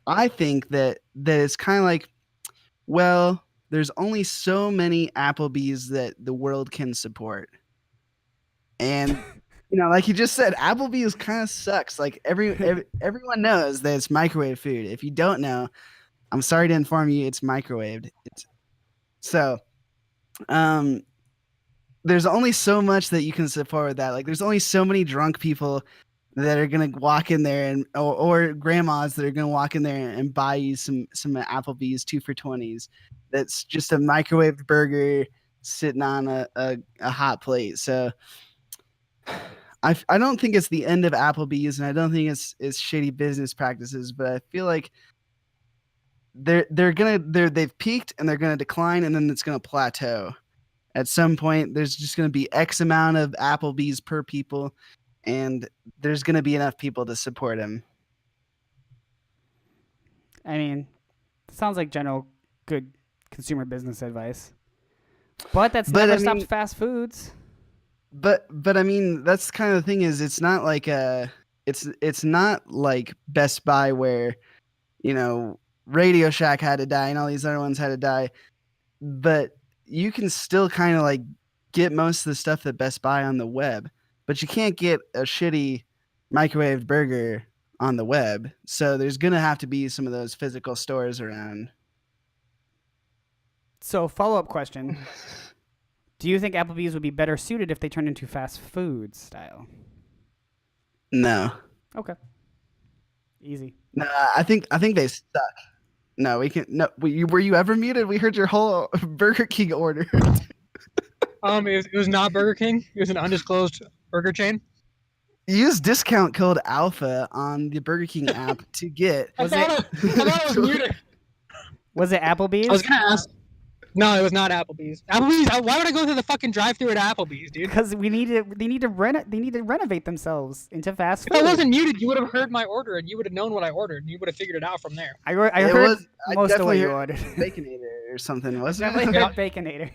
I think that it's kind of like, well, there's only so many Applebee's that the world can support. And, like you just said, Applebee's kind of sucks. Like everyone knows that it's microwave food. If you don't know, I'm sorry to inform you, it's microwaved. There's only so much that you can support with that. Like there's only so many drunk people that are gonna walk in there or grandmas that are gonna walk in there and buy you some Applebee's 2 for $20s. That's just a microwaved burger sitting on a hot plate. So I don't think it's the end of Applebee's, and I don't think it's shitty business practices, but I feel like they've peaked and they're gonna decline, and then it's gonna plateau. At some point, there's just gonna be X amount of Applebee's per people, and there's gonna be enough people to support him. I mean, sounds like general good consumer business advice. But that's But, never I stopped mean- fast foods. But I mean, that's kind of the thing is it's not like it's not like Best Buy where, you know, Radio Shack had to die and all these other ones had to die. But you can still kind of like get most of the stuff at Best Buy on the web, but you can't get a shitty microwaved burger on the web. So there's gonna have to be some of those physical stores around. So, follow-up question. Do you think Applebee's would be better suited if they turned into fast food style? No. Okay. Easy. No, I think they suck. No, we can. No, were you ever muted? We heard your whole Burger King order. It was not Burger King. It was an undisclosed burger chain. Use discount code Alpha on the Burger King app to get. I thought it was muted. Was it Applebee's? I was gonna ask. No, it was not Applebee's. Applebee's. Why would I go through the fucking drive-through at Applebee's, dude? Because they need to renovate themselves into fast If I food. wasn't muted, you would have heard my order and you would have known what I ordered and you would have figured it out from there. I It heard was- I most of what definitely you heard ordered. Baconator or something, wasn't Definitely it? heard Baconator.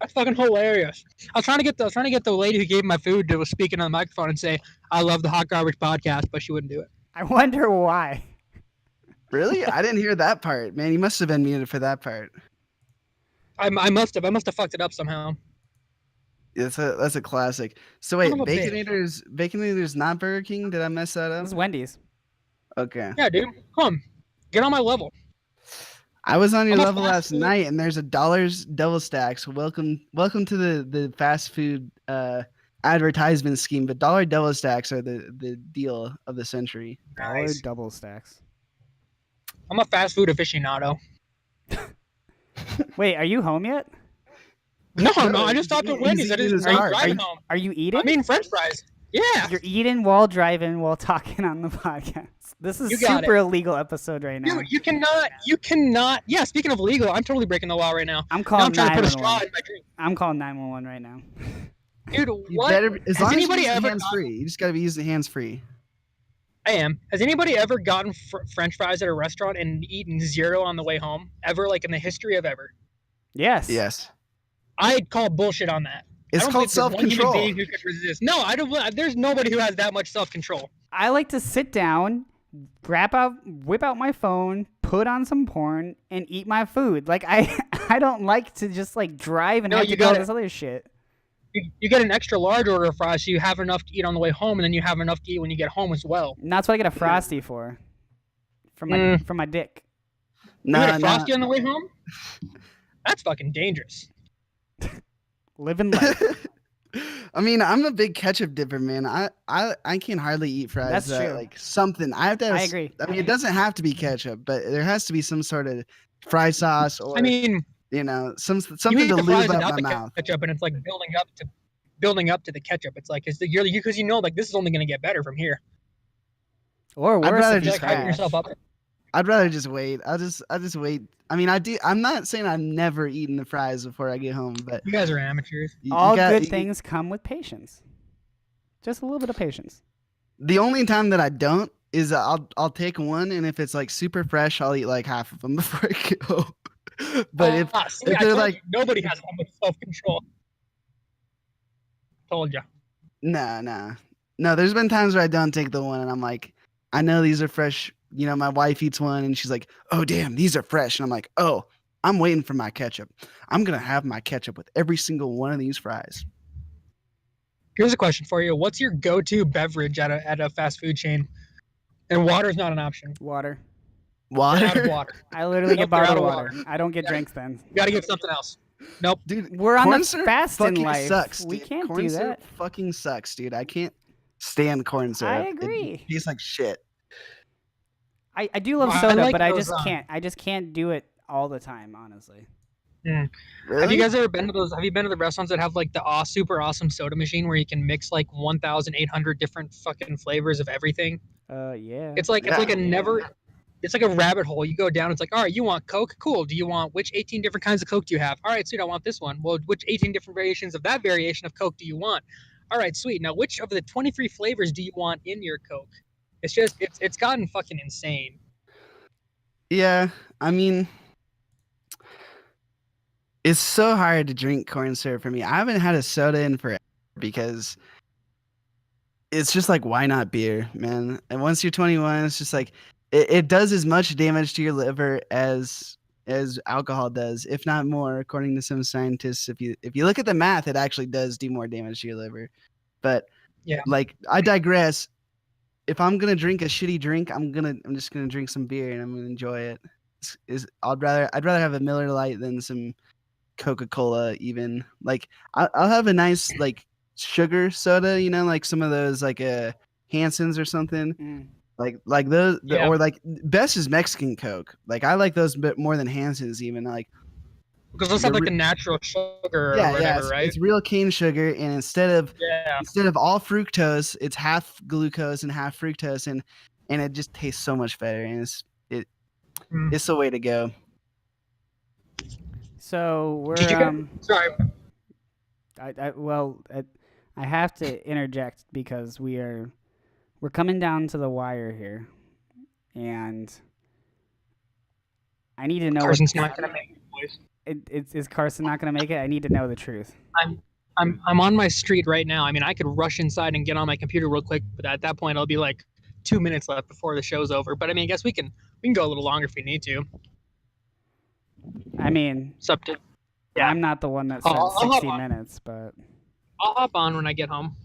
That's fucking hilarious. I was trying to get the lady who gave my food to speak into the microphone and say, "I love the Hot Garbage podcast," but she wouldn't do it. I wonder why. Really? I didn't hear that part, man. You must have been muted for that part. I must have fucked it up somehow. That's a classic. So wait, Son of a bitch. Baconator's not Burger King? Did I mess that It up? was Wendy's. Okay. Yeah, dude, come on, get on my level. I was on your I'm a level fast last food- night, and there's a $1 double stacks. Welcome to the fast food advertisement scheme. But dollar double stacks are the deal of the century. Nice. $1 double stacks. I'm a fast food aficionado. Wait, are you home yet? No, No, I just stopped at he's Wendy's. I eating just his I'm heart. driving home. Are you eating? I'm eating French fries. Yeah. You're eating while driving while talking on the podcast. This is You got super illegal episode right now. Dude, you cannot. Yeah, speaking of legal, I'm totally breaking the law right now. I'm Now calling I'm trying to put a straw 911. in my drink. I'm calling 911 right now. Dude, You what? better, as Has long as anybody you're ever hands free. You just gotta be using hands free. I am. Has anybody ever gotten French fries at a restaurant and eaten 0 on the way home? Ever, like in the history of ever? Yes. Yes. I'd call bullshit on that. It's I don't called think there's one human self-control. being who could resist. No, I don't. There's nobody who has that much self-control. I like to sit down, whip out my phone, put on some porn, and eat my food. Like I don't like to just like drive and No, have you to do all gotta- this other shit. You get an extra large order of fries, so you have enough to eat on the way home, and then you have enough to eat when you get home as well. And that's what I get a frosty for. From my dick. You get a frosty on the way home? That's fucking dangerous. Living life. I mean, I'm a big ketchup dipper, man. I can hardly eat fries. That's that, true. Like something. I have to. Have, I agree. I mean, it doesn't have to be ketchup, but there has to be some sort of fry sauce or I mean, you know, you something eat to the lube fries up without my the mouth. ketchup, and it's like building up to the ketchup. It's like you're because you know like this is only gonna get better from here. Or I'd worse rather if you You're like hyping crash. yourself up. I'd rather just wait. I'll just wait. I mean, I do. I'm not saying I've never eaten the fries before I get home, but You guys are amateurs. you All got- good you- things come with patience. Just a little bit of patience. The only time that I don't is I'll take one, and if it's like super fresh, I'll eat like half of them before I go. But if See, if I they're told like you, nobody has that much self-control. Told you. no, there's been times where I don't take the one, and I'm like, I know these are fresh. You know, my wife eats one, and she's like, "Oh damn, these are fresh," and I'm like, "Oh, I'm waiting for my ketchup. I'm gonna have my ketchup with every single one of these fries." Here's a question for you: what's your go-to beverage at a fast food chain? And water is not an option. Water. They're out of Water, water. I literally get Nope, they're out bottled of water. I don't get drinks then. You got to get something else. Nope. dude. We're on corn the syrup fast in fucking life. Sucks, We dude. can't corn do syrup that. Fucking sucks, dude. I can't stand corn syrup. It agree. tastes like shit. I do love I soda, like but I those, just can't. I just can't do it all the time, honestly. Mm. Really? Have you guys ever been to those? Have you been to the restaurants that have like the super awesome soda machine where you can mix like 1,800 different fucking flavors of everything? Yeah. It's like a never. It's like a rabbit hole. You go down. It's like, all right, you want Coke? Cool. Do you want which 18 different kinds of Coke do you have? All right, sweet. I want this one. Well, which 18 different variations of that variation of Coke do you want? All right, sweet. Now, which of the 23 flavors do you want in your Coke? It's just it's gotten fucking insane. Yeah, I mean, it's so hard to drink corn syrup for me. I haven't had a soda in forever because it's just like, why not beer, man? And once you're 21, it's just like it does as much damage to your liver as alcohol does, if not more, according to some scientists. If you look at the math, it actually does do more damage to your liver. But Yeah. like, I digress. If I'm gonna drink a shitty drink, I'm just gonna drink some beer and I'm gonna enjoy it. I'd rather have a Miller Lite than some Coca-Cola. Even like I'll have a nice like sugar soda, like some of those like Hansons or something. Mm. Like those, Yeah. or like best is Mexican Coke. Like I like those a bit more than Hansons even. Like Because those have like the natural sugar or whatever, it's, right? it's real cane sugar, and Yeah. instead of all fructose, it's half glucose and half fructose, and it just tastes so much better, and Mm. it's the way to go. So we're Did you get? Sorry. I have to interject because we're coming down to the wire here, and I need to know. Carson's not gonna make it, boys. Is Carson not going to make it? I need to know the truth. I'm on my street right now. I mean, I could rush inside and get on my computer real quick, but at that point, it'll be like 2 minutes left before the show's over. But I mean, I guess we can go a little longer if we need to. I mean, It's up to. Yeah. I'm not the one that said I'll hop 60 on. minutes, but I'll hop on when I get home.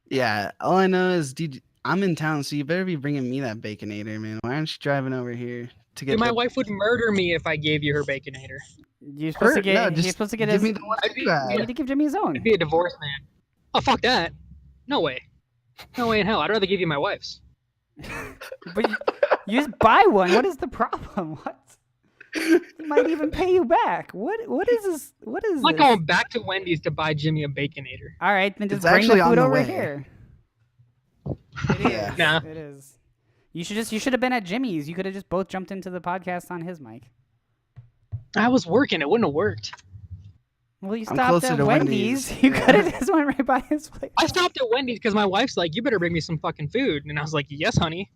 Yeah, all I know is, dude, I'm in town, so you better be bringing me that Baconator, man. Why aren't you driving over here to get Dude, my the wife would murder me if I gave you her Baconator. you're supposed to get. No, you're just supposed to get give his. me the one I'd be- you have. You need to give Jimmy his own. I'd be a divorced man. Oh, fuck that. No way. No way in hell. I'd rather give you my wife's. But you just buy one. What is the problem? What? He might even pay you back. What is this? What is I'm not this? going back to Wendy's to buy Jimmy a Baconator. All right, then just It's bring the actually on food the over way. here. It is. Yeah. Nah. It is. You should have been at Jimmy's. You could have just both jumped into the podcast on his mic. I was working. It wouldn't have worked. Well, you I'm stopped closer at to Wendy's. Wendy's. You Yeah. could have just went right by his place. I stopped at Wendy's because my wife's like, "You better bring me some fucking food," and I was like, "Yes, honey,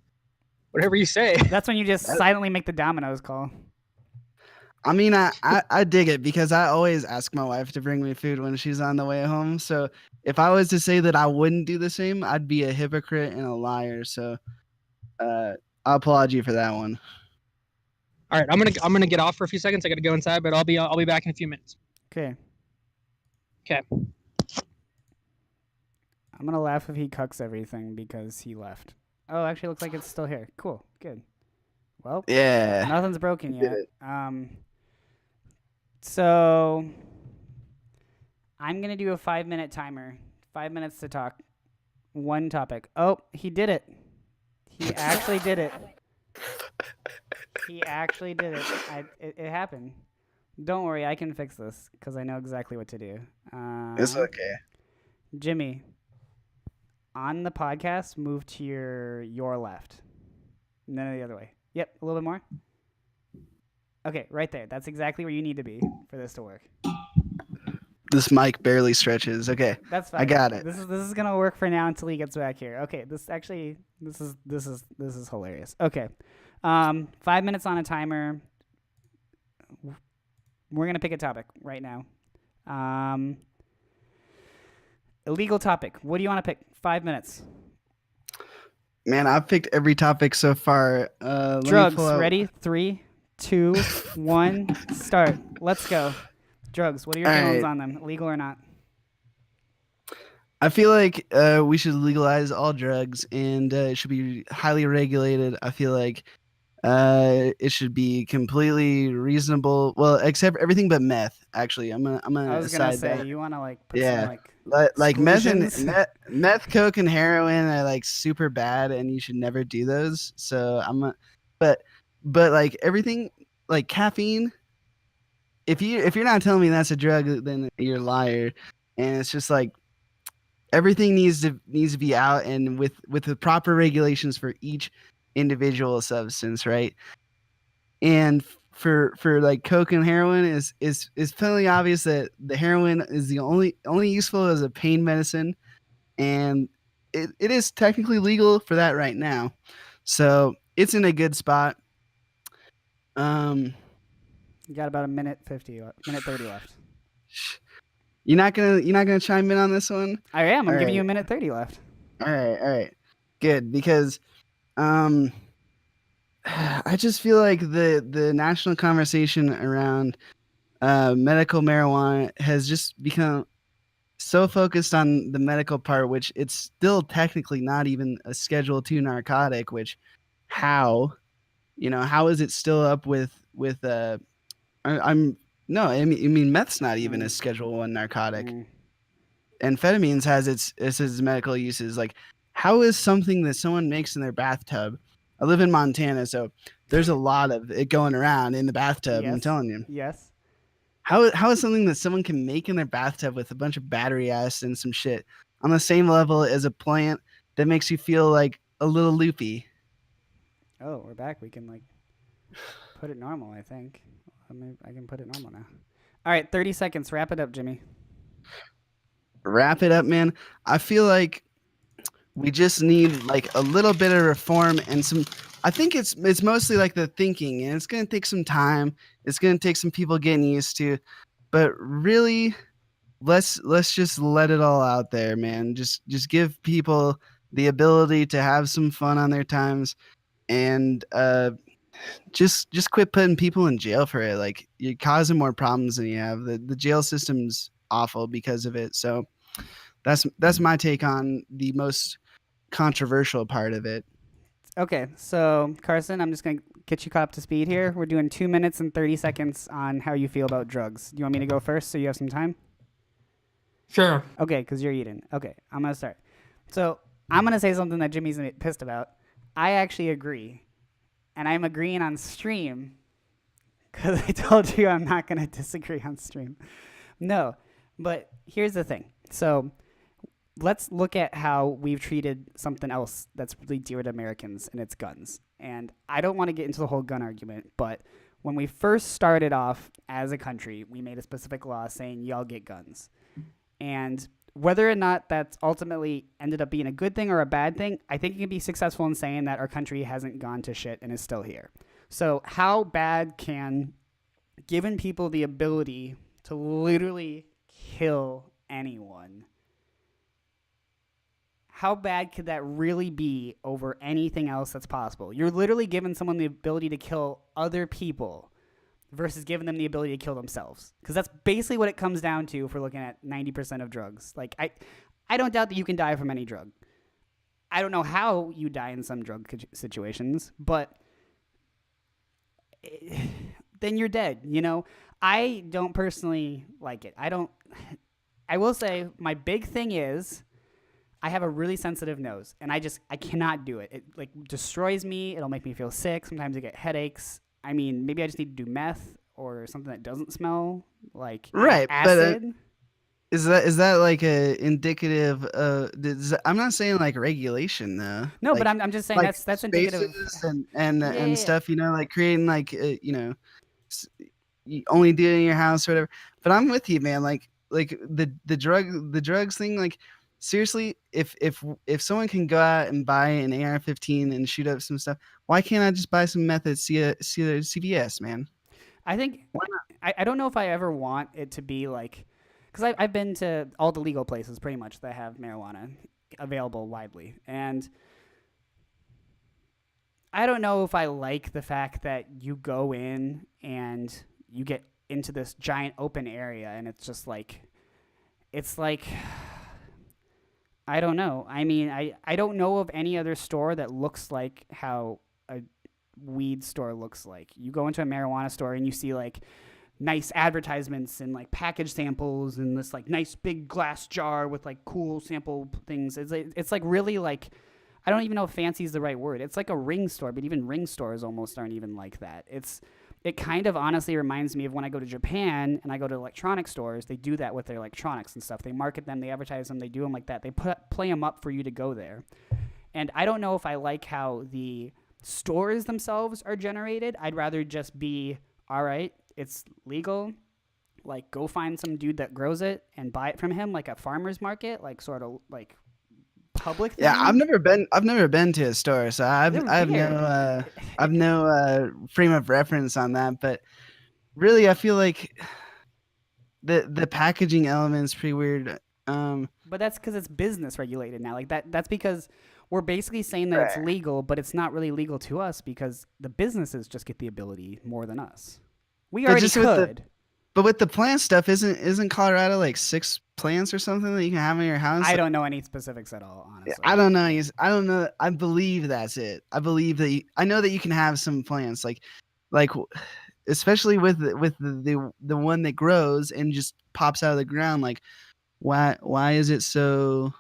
whatever you say." That's when you just silently make the Domino's call. I mean, I dig it because I always ask my wife to bring me food when she's on the way home. So if I was to say that I wouldn't do the same, I'd be a hypocrite and a liar. So I applaud you for that one. All right, I'm gonna get off for a few seconds. I gotta go inside, but I'll be back in a few minutes. Okay. Okay. I'm gonna laugh if he cucks everything because he left. Oh, actually, it looks like it's still here. Cool. Good. Well, Yeah. nothing's broken Did yet. it. So I'm gonna do a 5-minute timer. 5 minutes to talk. One topic. Oh, he did it. He actually did it. He actually did it. It happened. Don't worry, I can fix this because I know exactly what to do. It's okay. Jimmy, on the podcast, move to your left. No, the other way. Yep, a little bit more. Okay, right there. That's exactly where you need to be for this to work. This mic barely stretches. Okay. That's fine. I got it. This is gonna work for now until he gets back here. Okay, this is hilarious. Okay, 5 minutes on a timer. We're gonna pick a topic right now. Illegal topic. What do you want to pick? 5 minutes. Man, I've picked every topic so far. Let me Drugs. pull out- Ready? 3, 2, 1. Start. Let's go. Drugs. What are your All feelings right. on them? Legal or not? I feel like we should legalize all drugs, and it should be highly regulated. I feel like it should be completely reasonable. Well, except everything but meth. Actually, I'm I gonna was gonna aside say that. you want to like put Yeah. some like Like meth exclusions. and meth, coke, and heroin are like super bad, and you should never do those. So but like everything, like caffeine, if you're not telling me that's a drug, then you're a liar. And it's just like everything needs to be out and with the proper regulations for each individual substance, right? And for like coke and heroin is fairly obvious that the heroin is the only useful as a pain medicine, and it is technically legal for that right now, so it's in a good spot. um You got about a minute 30 left. you're not gonna chime in on this one? I am. I'm All giving right. you a minute 30 left. All right, good, because um I just feel like the national conversation around medical marijuana has just become so focused on the medical part, which it's still technically not even a Schedule 2 narcotic. Which, how, how is it still up with I'm no, I mean meth's not even a Schedule 1 narcotic. Amphetamines has its medical uses. Like, how is something that someone makes in their bathtub? I live in Montana, so there's a lot of it going around in the bathtub. I'm Yes. telling you. Yes. How is something that someone can make in their bathtub with a bunch of battery acid and some shit on the same level as a plant that makes you feel like a little loopy? Oh, we're back. We can like put it normal, I think. I can put it normal now. All right, 30 seconds. Wrap it up, Jimmy. Wrap it up, man. I feel like we just need like a little bit of reform and some. I think it's mostly like the thinking, and it's gonna take some time. It's gonna take some people getting used to, but really, let's just let it all out there, man. Just give people the ability to have some fun on their times, and just quit putting people in jail for it. Like, you're causing more problems than you have. The jail system's awful because of it. So that's my take on the most controversial part of it. Okay, so Carson, I'm just going to get you caught up to speed here. We're doing 2 minutes and 30 seconds on how you feel about drugs. Do you want me to go first so you have some time? Sure. Okay, because you're eating. Okay, I'm going to start. So I'm going to say something that Jimmy's pissed about. I actually agree. And I'm agreeing on stream because I told you I'm not going to disagree on stream. No, but here's the thing. So let's look at how we've treated something else that's really dear to Americans, and it's guns. And I don't want to get into the whole gun argument, but when we first started off as a country, we made a specific law saying y'all get guns. And whether or not that's ultimately ended up being a good thing or a bad thing, I think it can be successful in saying that our country hasn't gone to shit and is still here. So how bad can giving people the ability to literally kill anyone, how bad could that really be over anything else that's possible? You're literally giving someone the ability to kill other people versus giving them the ability to kill themselves. Because that's basically what it comes down to if we're looking at 90% of drugs. Like, I don't doubt that you can die from any drug. I don't know how you die in some drug situations, but then you're dead, you know? I don't personally like it. I will say my big thing is I have a really sensitive nose, and I cannot do it. It like destroys me. It'll make me feel sick. Sometimes I get headaches. I mean, maybe I just need to do meth or something that doesn't smell like Right, acid. but is that like a indicative? I'm not saying like regulation though. No, like, but I'm just saying like that's indicative. spaces and Yeah. stuff. You know, like creating like you only do it in your house or whatever. But I'm with you, man. Like the drugs thing. Like, seriously, if someone can go out and buy an AR-15 and shoot up some stuff, why can't I just buy some meth at CVS, man? I think I don't know if I ever want it to be like, because I've been to all the legal places pretty much that have marijuana available widely, and I don't know if I like the fact that you go in and you get into this giant open area and it's just like, I don't know. I mean, I don't know of any other store that looks like how a weed store looks like. You go into a marijuana store and you see like nice advertisements and like package samples and this like nice big glass jar with like cool sample things. It's like really like, I don't even know if fancy is the right word. It's like a ring store, but even ring stores almost aren't even like that. it kind of honestly reminds me of when I go to Japan and I go to electronic stores. They do that with their electronics and stuff. They market them, they advertise them, they do them like that. They play them up for you to go there. And I don't know if I like how the stores themselves are generated. I'd rather just be, all right, it's legal. Like, go find some dude that grows it and buy it from him, like a farmer's market, like sort of like public thing. Yeah, I've never been to a store, so I have no frame of reference on that. But really, I feel like the packaging element's pretty weird. But that's because it's business regulated now. Like that's because we're basically saying that it's Right. legal, but it's not really legal to us because the businesses just get the ability more than us. We But already just with could. But with the plant stuff, isn't Colorado like 6 plants or something that you can have in your house? I don't know any specifics at all, honestly. I don't know. I don't know. I believe that's it. I believe that I know that you can have some plants like especially with the one that grows and just pops out of the ground. Like why is it so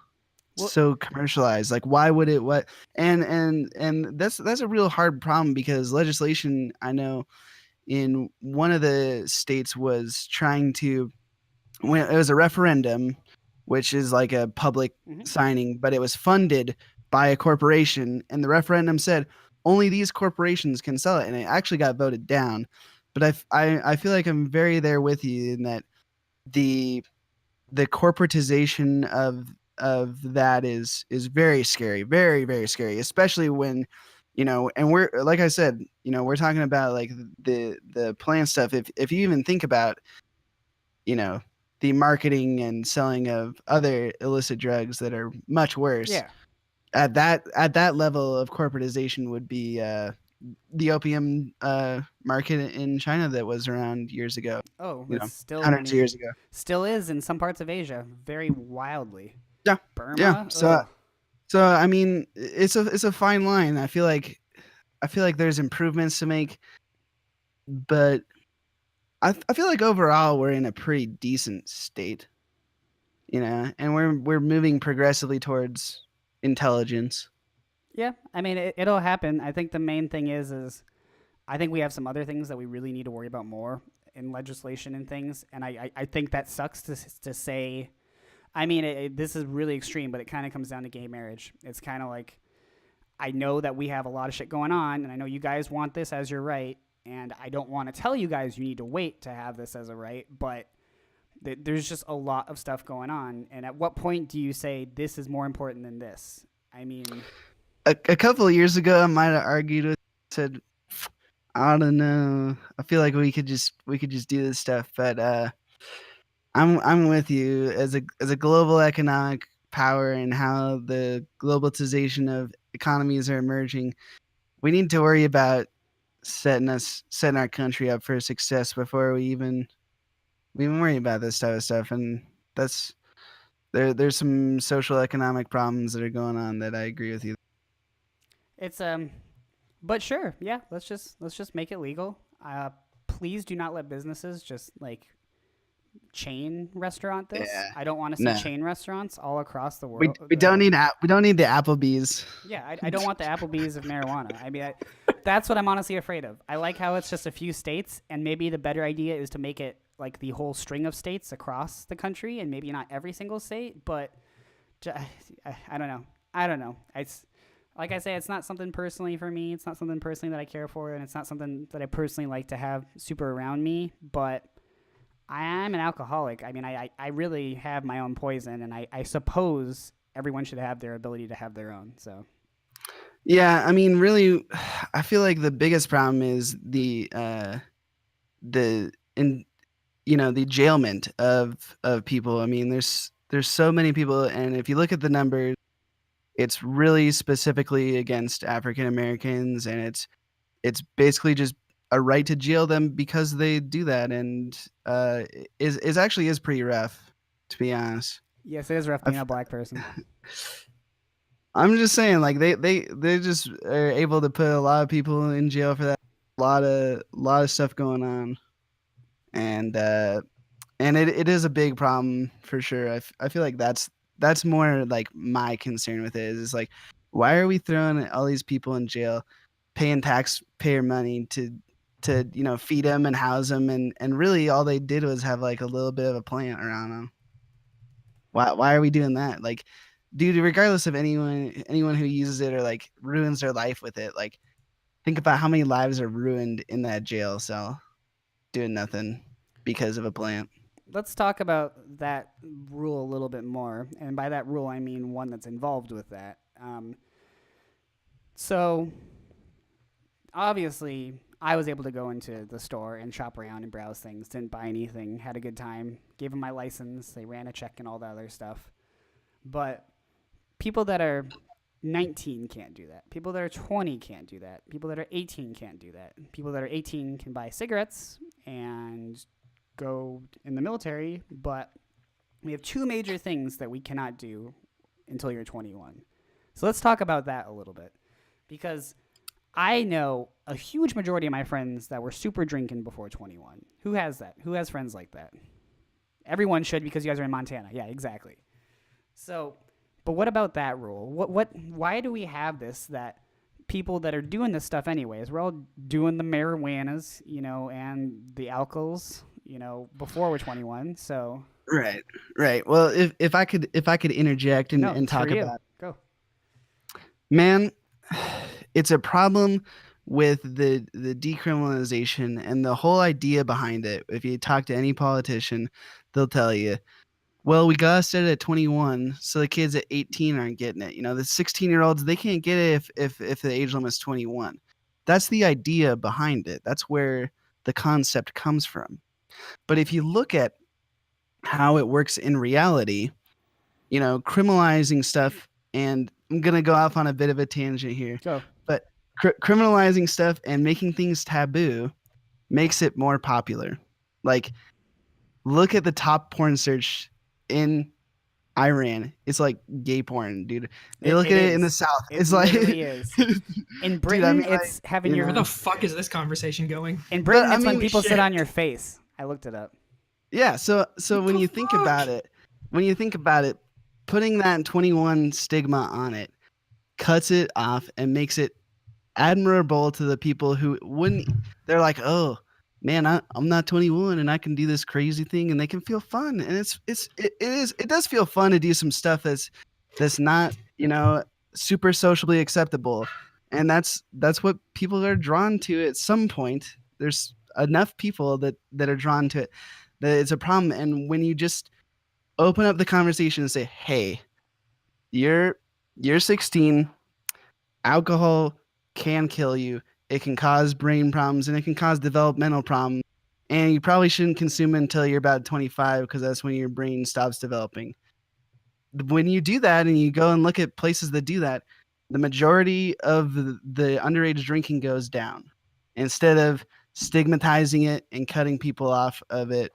Well- so commercialized? Like why would it what and that's a real hard problem because legislation I know in one of the states was trying to when it was a referendum, which is like a public Mhm. signing, but it was funded by a corporation, and the referendum said only these corporations can sell it, and it actually got voted down. But I feel like I'm very there with you in that the corporatization of that is very scary, very very scary, especially when and we're like I said, we're talking about like the plant stuff. If you even think about you know the marketing and selling of other illicit drugs that are much worse. Yeah. At that level of corporatization would be the opium market in China that was around years ago, Oh, you know, it's still hundreds of years ago. Still is in some parts of Asia, very wildly. Yeah, Burma. yeah. So I mean, it's a fine line. I feel like there's improvements to make, but I feel like overall we're in a pretty decent state, and we're moving progressively towards intelligence. Yeah, I mean it'll happen. I think the main thing is I think we have some other things that we really need to worry about more in legislation and things, and I think that sucks to say. I mean, this is really extreme, but it kind of comes down to gay marriage. It's kind of like I know that we have a lot of shit going on, and I know you guys want this as your right, and I don't want to tell you guys you need to wait to have this as a right, but there's just a lot of stuff going on. And at what point do you say this is more important than this? I mean, A couple of years ago, I might have argued with said, I don't know. I feel like we could just do this stuff, but I'm with you as a global economic power and how the globalization of economies are emerging. We need to worry about setting our country up for success before we even worry about this type of stuff. And that's there's some social economic problems that are going on that I agree with you. it's but sure, yeah. Let's just make it legal. Please do not let businesses just like chain restaurant this. Yeah. I don't want to see No. chain restaurants all across the We world. don't need the Applebee's. Yeah, I don't want the Applebee's of marijuana. I mean, that's what I'm honestly afraid of. I like how it's just a few states, and maybe the better idea is to make it like the whole string of states across the country, and maybe not every single state. But I don't know. I don't know. It's like I say, it's not something personally for me. It's not something personally that I care for, and it's not something that I personally like to have super around me. But I'm an alcoholic. I mean, I really have my own poison, and I suppose everyone should have their ability to have their own. So Yeah, I mean, really, I feel like the biggest problem is the jailment of people. I mean, there's so many people, and if you look at the numbers, it's really specifically against African Americans, and it's basically just a right to jail them because they do that, and is actually is pretty rough, to be honest. yes, it is rough being a black person. I'm just saying, like they just are able to put a lot of people in jail for that. A lot of stuff going on, and it is a big problem for sure. I feel like that's more like my concern with it is like, why are we throwing all these people in jail, paying taxpayer money to to feed them and house them, and really all they did was have like a little bit of a plant around them. Why are we doing that? Like, dude, regardless of anyone who uses it or like ruins their life with it, like think about how many lives are ruined in that jail cell doing nothing because of a plant. Let's talk about that rule a little bit more. And by that rule, I mean one that's involved with that. So, obviously, I was able to go into the store and shop around and browse things, didn't buy anything, had a good time, gave them my license, they ran a check and all that other stuff. But people that are 19 can't do that. People that are 20 can't do that. People that are 18 can't do that. People that are 18 can buy cigarettes and go in the military, but we have two major things that we cannot do until you're 21. So let's talk about that a little bit, because I know a huge majority of my friends that were super drinking before 21. Who has that? Who has friends like that? Everyone should, because you guys are in Montana. Yeah, exactly. So, but what about that rule? Why do we have this, that people that are doing this stuff anyways, we're all doing the marijuanas, and the alcohols, before we're 21. So Right. Well, if I could interject and talk about, go, man, it's a problem with the decriminalization and the whole idea behind it. If you talk to any politician, they'll tell you, well, we got started at 21, so the kids at 18 aren't getting it. The 16-year-olds, they can't get it if the age limit is 21. That's the idea behind it. That's where the concept comes from. But if you look at how it works in reality, criminalizing stuff, and I'm going to go off on a bit of a tangent here. go. But criminalizing stuff and making things taboo makes it more popular. Like, look at the top porn search in Iran. It's like gay porn, dude. They look at it in the South. It's like is. In Britain, it's having your. Where the fuck is this conversation going? In Britain, But, it's when people shit. sit on your face. I looked it up. Yeah, so when you think about it, putting that 21 stigma on it cuts it off and makes it admirable to the people who wouldn't. They're like, oh man, I'm not 21 and I can do this crazy thing, and they can feel fun. And it does feel fun to do some stuff that's not super socially acceptable, and that's what people are drawn to at some point. There's enough people that are drawn to it that it's a problem. And when you just open up the conversation and say, hey, you're 16, alcohol can kill you, it can cause brain problems, and it can cause developmental problems, and you probably shouldn't consume it until you're about 25, because that's when your brain stops developing. When you do that and you go and look at places that do that, the majority of the underage drinking goes down, instead of stigmatizing it and cutting people off of it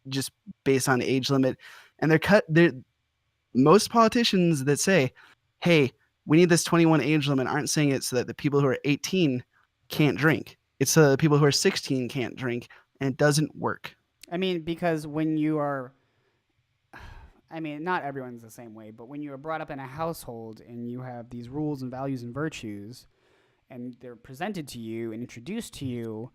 just based on age limit. And most politicians that say, hey, we need this 21 age limit, aren't saying it so that the people who are 18 can't drink. It's so that the people who are 16 can't drink, and it doesn't work. I mean, because when you are, not everyone's the same way, but when you are brought up in a household and you have these rules and values and virtues, and they're presented to you and introduced to you,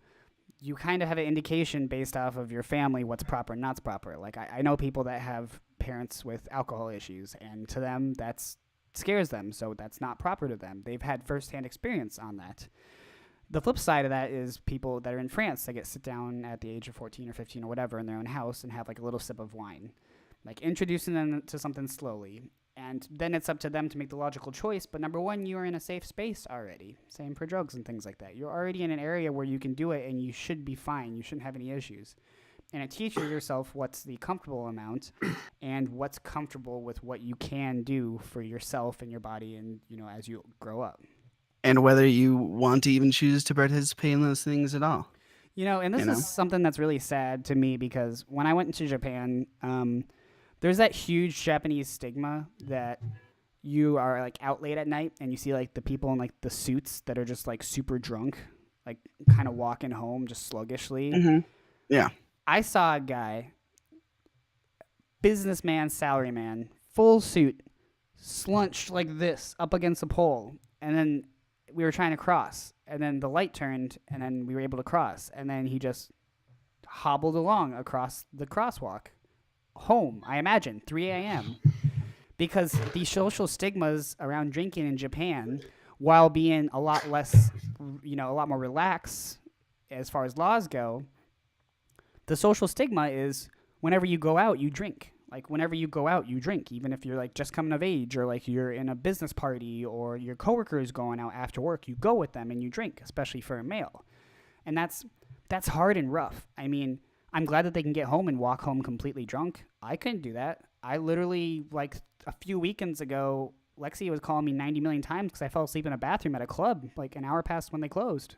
you kind of have an indication based off of your family what's proper and not proper. Like, I know people that have parents with alcohol issues, and to them that's scares them, so that's not proper to them. They've had firsthand experience on that. The flip side of that is people that are in France that sit down at the age of 14 or 15 or whatever in their own house and have like a little sip of wine, like introducing them to something slowly. And then it's up to them to make the logical choice. But number one, you are in a safe space already. Same for drugs and things like that. You're already in an area where you can do it, and you should be fine. You shouldn't have any issues. And it teaches yourself what's the comfortable amount and what's comfortable with what you can do for yourself and your body, and as you grow up. And whether you want to even choose to participate in those things at all. And this is something that's really sad to me, because when I went into Japan, there's that huge Japanese stigma that you are like out late at night and you see like the people in like the suits that are just like super drunk, like kind of walking home just sluggishly. Mm-hmm. Yeah. I saw a guy, businessman, salaryman, full suit, slunched like this up against a pole. And then we were trying to cross, and then the light turned, and then we were able to cross, and then he just hobbled along across the crosswalk home, I imagine 3 a.m. because the social stigmas around drinking in Japan, while being a lot less, a lot more relaxed as far as laws go, the social stigma is whenever you go out, you drink. Like whenever you go out, you drink, even if you're like just coming of age, or like you're in a business party, or your coworker is going out after work, you go with them and you drink, especially for a male. And that's hard and rough. I mean, I'm glad that they can get home and walk home completely drunk. I couldn't do that. I literally, like a few weekends ago, Lexi was calling me 90 million times because I fell asleep in a bathroom at a club like an hour past when they closed.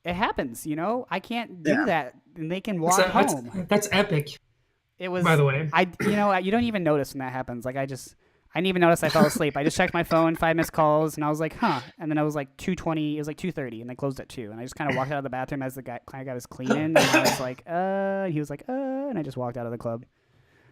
It happens, I can't do that, and they can walk home. That's epic. It was, by the way. You don't even notice when that happens. Like I didn't even notice I fell asleep. I just checked my phone, 5 missed calls, and I was like, huh. And then I was like 2:20. It was like 2:30, and they closed at 2. And I just kind of walked out of the bathroom as the guy was cleaning, and I was like, he was like, and I just walked out of the club.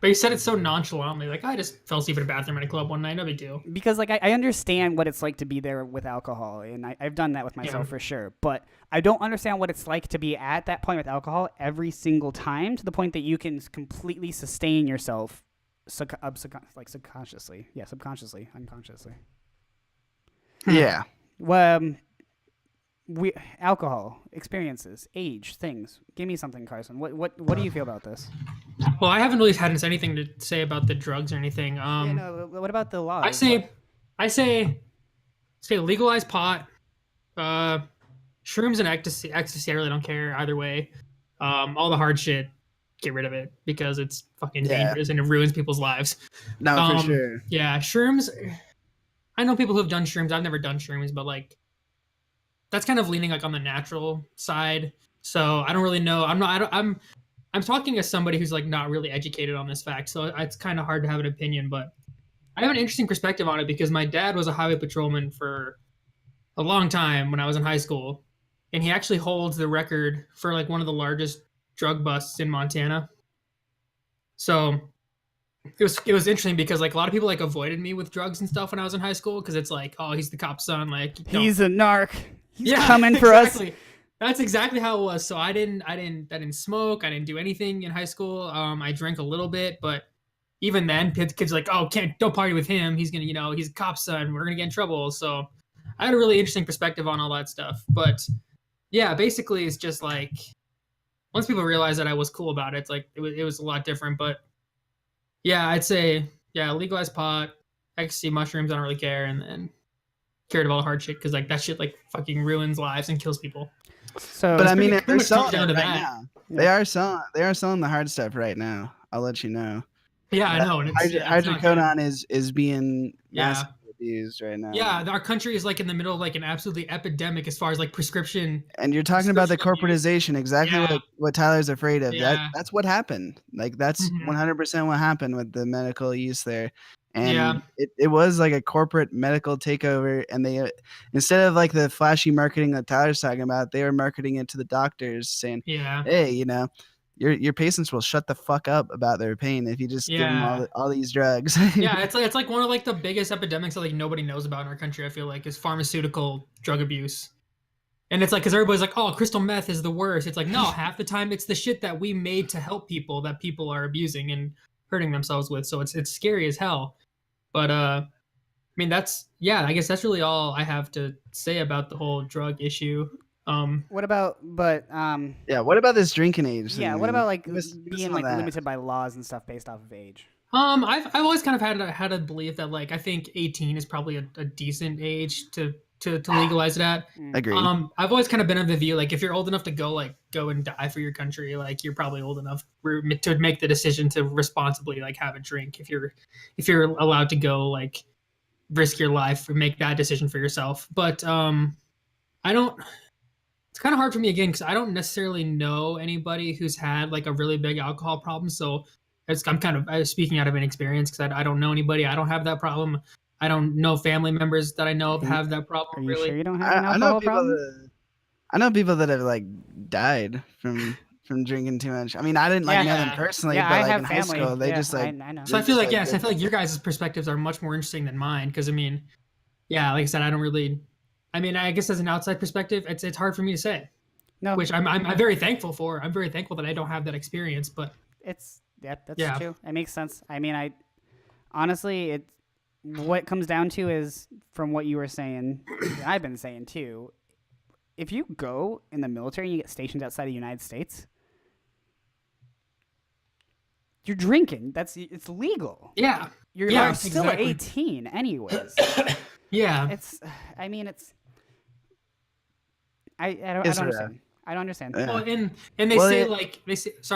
But you said it so nonchalantly, like I just fell asleep in a bathroom at a club one night, no big deal. Because like I understand what it's like to be there with alcohol, and I've done that with myself for sure. But I don't understand what it's like to be at that point with alcohol every single time, to the point that you can completely sustain yourself, subconsciously, unconsciously. Yeah. Alcohol experiences, age, things. Give me something, Carson. What do you feel about this? Well, I haven't really had anything to say about the drugs or anything. What about the laws? I say legalize pot, shrooms and ecstasy. I really don't care either way. All the hard shit, get rid of it because it's fucking dangerous and it ruins people's lives. No, for sure. Yeah, shrooms. I know people who have done shrooms. I've never done shrooms, but like, that's kind of leaning like on the natural side. So I don't really know. I'm talking as somebody who's like not really educated on this fact. So it's kind of hard to have an opinion, but I have an interesting perspective on it because my dad was a highway patrolman for a long time when I was in high school. And he actually holds the record for like one of the largest drug busts in Montana. So it was interesting because like a lot of people like avoided me with drugs and stuff when I was in high school because it's like, oh, he's the cop's son, like he's a narc. He's coming for us. That's exactly how it was. So I didn't smoke. I didn't do anything in high school. I drank a little bit, but even then, kids are like, oh, don't party with him. He's gonna, he's a cop's son. We're gonna get in trouble. So I had a really interesting perspective on all that stuff. But yeah, basically, it's just like once people realized that I was cool about it, it's like it was a lot different. But yeah, I'd say legalize pot, ecstasy, mushrooms. I don't really care, and then cared about all the hard shit because like that shit like fucking ruins lives and kills people. So, but I mean, they're selling down it to right that. now. Yeah. They are selling the hard stuff right now. I'll let you know. Yeah, I know. And hydrocodone is being massively abused right now. Yeah, our country is like in the middle of like an absolutely epidemic as far as like prescription. And you're talking about the corporatization, exactly what Tyler's afraid of. Yeah. That's what happened. Like that's 100% what happened with the medical use there. And it was like a corporate medical takeover, and they instead of like the flashy marketing that Tyler's talking about, they were marketing it to the doctors, saying, "Hey, your patients will shut the fuck up about their pain if you just give them all these drugs." It's like one of like the biggest epidemics that like nobody knows about in our country. I feel like is pharmaceutical drug abuse, and it's like because everybody's like, "Oh, crystal meth is the worst." It's like no, half the time it's the shit that we made to help people that people are abusing and hurting themselves with. So it's scary as hell. But I mean I guess that's really all I have to say about the whole drug issue. What about what about this drinking age thing? Yeah, what about like being like limited by laws and stuff based off of age? I've always kind of had a belief that like I think 18 is probably a decent age to legalize it at. Agree. I've always kind of been of the view like if you're old enough to go and die for your country, like you're probably old enough to make the decision to responsibly like have a drink. If you're allowed to go like risk your life and make that decision for yourself. But I don't. It's kind of hard for me again because I don't necessarily know anybody who's had like a really big alcohol problem. So I'm kind of speaking out of inexperience because I don't know anybody. I don't have that problem. I don't know family members that I know of have that problem. Are you really? Sure you don't have an alcohol problem? I know people that have like died from drinking too much. I mean, I didn't know them personally, but like in high school, they just like. I know. So I feel like your guys' perspectives are much more interesting than mine because I mean, like I said, I don't really I mean, I guess as an outside perspective, it's hard for me to say, No, which I'm very thankful for. I'm very thankful that I don't have that experience, but that's yeah. true. It makes sense. I mean, I honestly, what it comes down to is from what you were saying, and I've been saying too. If you go in the military and you get stationed outside of the United States, you're drinking. It's legal. Yeah. You're Yeah, still exactly. 18 anyways. Yeah. I mean, I don't It's understand. I don't understand. Yeah. Well, and they Well, say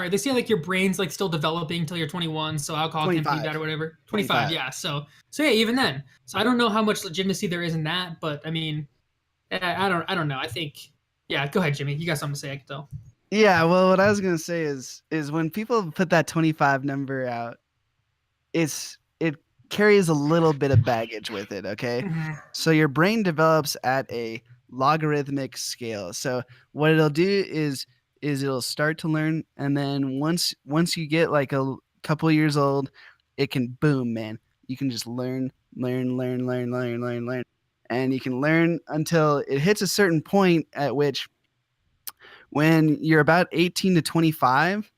they say like your brain's like still developing until you're 21, so alcohol can't be 25. that or whatever. 25, yeah. So yeah, even then. So I don't know how much legitimacy there is in that, but I mean, I don't know. I think yeah. Go ahead, Jimmy. You got something to say? I can tell. Yeah, well, what I was gonna say is when people put that 25 number out, it carries a little bit of baggage with it. Okay, Mhm. so your brain develops at a logarithmic scale. So what it'll do is it'll start to learn, and then once you get like a couple years old, it can boom, man. You can just learn, and you can learn until it hits a certain point at which when you're about 18 to 25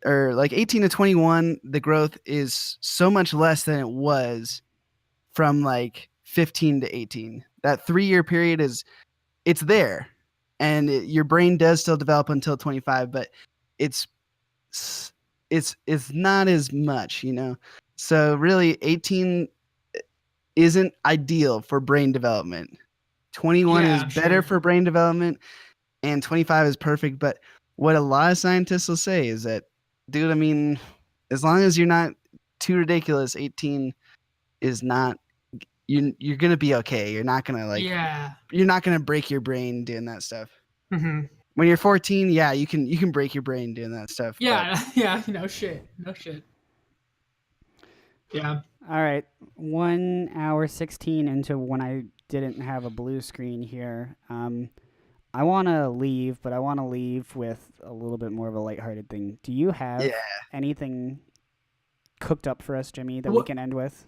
or like 18 to 21, the growth is so much less than it was from like 15 to 18. That 3-year period it's there, and your brain does still develop until 25, but it's not as much, you know. So really 18 isn't ideal for brain development. 21 Yeah, is better sure. for brain development, and 25 is perfect. But what a lot of scientists will say is that, dude, I mean, as long as you're not too ridiculous, 18 is not, you're gonna be okay. You're not gonna Yeah. you're not gonna break your brain doing that stuff. Hmm. When you're 14, yeah, you can break your brain doing that stuff. Yeah. Yeah. No shit. No shit. Yeah. All right, 1 hour 16 into when I didn't have a blue screen here. I want to leave, but I want to leave with a little bit more of a lighthearted thing. Do you have Yeah. anything cooked up for us, Jimmy, that we What- can end with?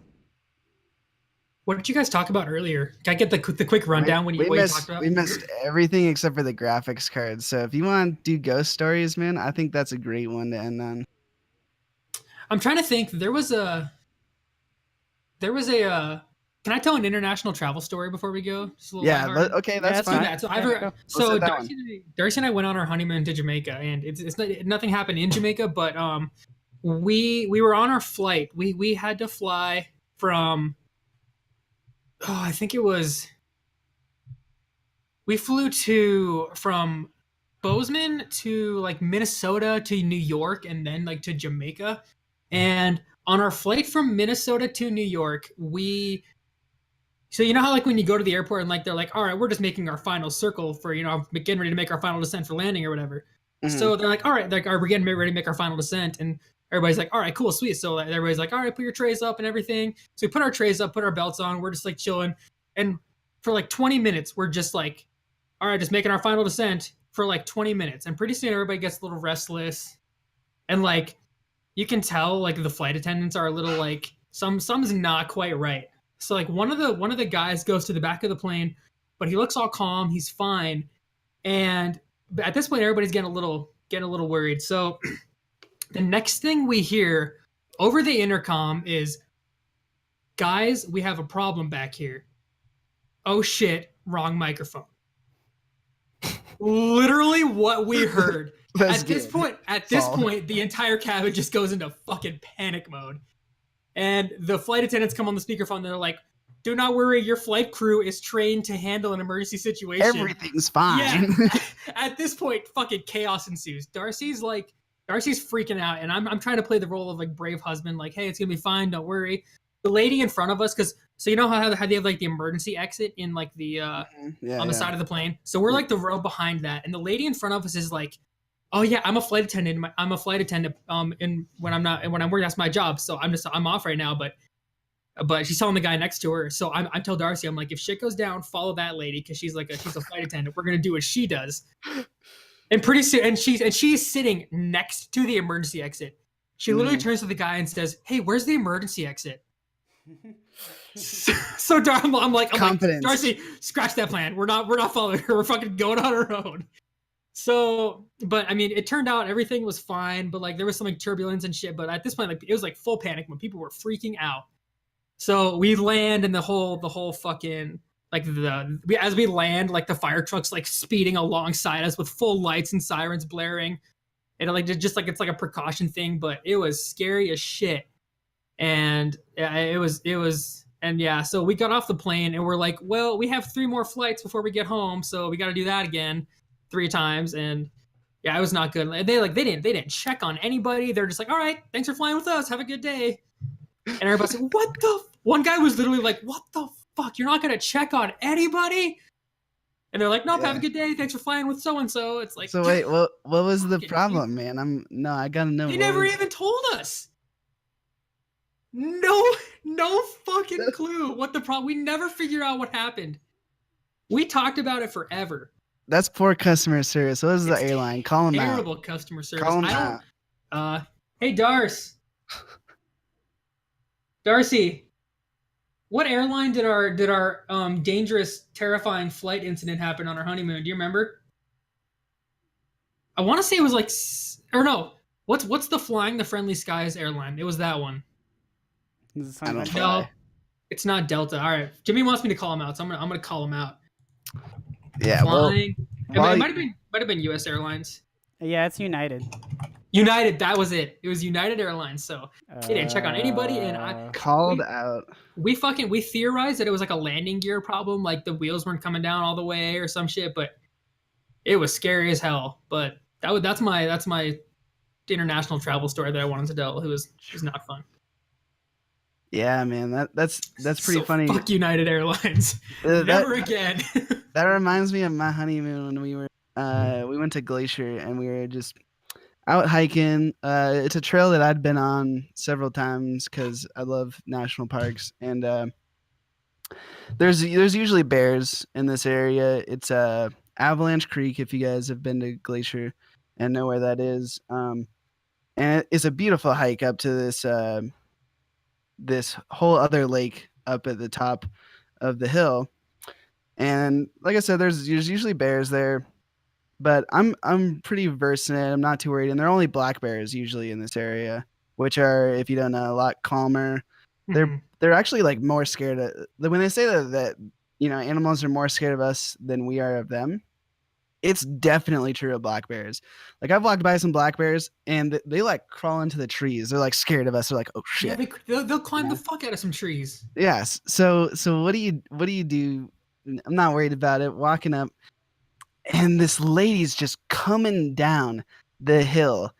What did you guys talk about earlier? Can I get the quick rundown what you talked about? We missed everything except for the graphics cards. So if you want to do ghost stories, man, I think that's a great one to end on. I'm trying to think. There was a. Can I tell an international travel story before we go? Just a little Yeah, lighthearted? okay, that's let's do fine. that. So Yeah, go. so hit that one. Darcy and I went on our honeymoon to Jamaica, and it's not, nothing happened in Jamaica, but we were on our flight. We had to fly from I think it was we flew from Bozeman to like Minnesota to New York and then like to Jamaica. And on our flight from Minnesota to New York, so you know how like when you go to the airport and like they're like, all right, we're just making our final circle for, you know, getting ready to make our final descent for landing or whatever. Mhm. So they're like, all right, like, are we getting ready to make our final descent? And everybody's like, all right, cool, sweet. So everybody's like, all right, put your trays up and everything. So we put our trays up, put our belts on. We're just like chilling. And for like 20 minutes, we're just like, all right, just making our final descent for like 20 minutes. And pretty soon everybody gets a little restless. And like, you can tell like the flight attendants are a little like, some's not quite right. So like one of the guys goes to the back of the plane, but he looks all calm. He's fine. And at this point, everybody's getting a little worried. So the next thing we hear over the intercom is, guys, we have a problem back here. Oh shit, wrong microphone. Literally what we heard. That's At this good. point, the entire cabin just goes into fucking panic mode. And the flight attendants come on the speakerphone. They're like, do not worry, your flight crew is trained to handle an emergency situation. Everything's fine. Yeah. At this point, fucking chaos ensues. Darcy's freaking out, and I'm trying to play the role of like brave husband, like, hey, it's gonna be fine, don't worry. The lady in front of us, so you know how they have like the emergency exit in like the Yeah, on the side of the plane. So we're like the row behind that, and the lady in front of us is like, oh yeah, I'm a flight attendant. I'm a flight attendant. And when I'm working, that's my job. So I'm off right now, but she's telling the guy next to her. So I'm tell Darcy, I'm like, if shit goes down, follow that lady because she's a flight attendant. We're gonna do what she does. And pretty soon, and she's sitting next to the emergency exit. She literally turns to the guy and says, "Hey, where's the emergency exit?" So I'm like, Confidence. Darcy, scratch that plan. We're not following her. We're fucking going on our own. So, but I mean, it turned out everything was fine, but like there was some like turbulence and shit. But at this point, like it was like full panic when people were freaking out. So we land and the whole fucking like as we land, like the fire truck's like speeding alongside us with full lights and sirens blaring. And like just like it's like a precaution thing, but it was scary as shit. And yeah, it was and yeah, so we got off the plane and we're like, well, we have 3 more flights before we get home, so we got to do that again 3 times. And yeah, it was not good. They didn't check on anybody. They're just like, all right, thanks for flying with us, have a good day. And everybody's like, what the one guy was literally like, what the fuck, you're not gonna check on anybody? And they're like, nope, have a good day, thanks for flying with so and so. It's like, So wait, what was the problem, man? I gotta know. They never even told us. No fucking clue what the problem. We never figured out what happened. We talked about it forever. That's poor customer service. What is the airline? Call them out. Terrible customer service. Call them out. Hey Darcy, what airline did our dangerous, terrifying flight incident happen on our honeymoon? Do you remember? I want to say it was like, or no. What's the Flying the Friendly Skies airline? It was that one. I don't No, know. it's not Delta. All right, Jimmy wants me to call him out, so I'm gonna call him out. Yeah, Flying. well, It might have been U.S. Airlines. Yeah, it's United. United, that was it. It was United Airlines. So they didn't check on anybody, and called out. We theorized that it was like a landing gear problem, like the wheels weren't coming down all the way or some shit. But it was scary as hell. But that's my international travel story that I wanted to tell. It was not fun. Yeah, man, that's pretty So funny. Fuck United Airlines. Never again. That reminds me of my honeymoon when we went to Glacier and we were just out hiking. It's a trail that I'd been on several times because I love national parks, and there's usually bears in this area. It's Avalanche Creek, if you guys have been to Glacier and know where that is. And it's a beautiful hike up to this whole other lake up at the top of the hill. And like I said, there's usually bears there, but I'm pretty versed in it. I'm not too worried. And they're only black bears usually in this area, which are, if you don't know, a lot calmer. They're actually like more scared of, when they say that animals are more scared of us than we are of them. It's definitely true of black bears. Like I've walked by some black bears and they like crawl into the trees. They're like scared of us. They're like, oh shit. Yeah, they'll climb the fuck out of some trees. Yes. So what do you do? I'm not worried about it. Walking up, and this lady's just coming down the hill,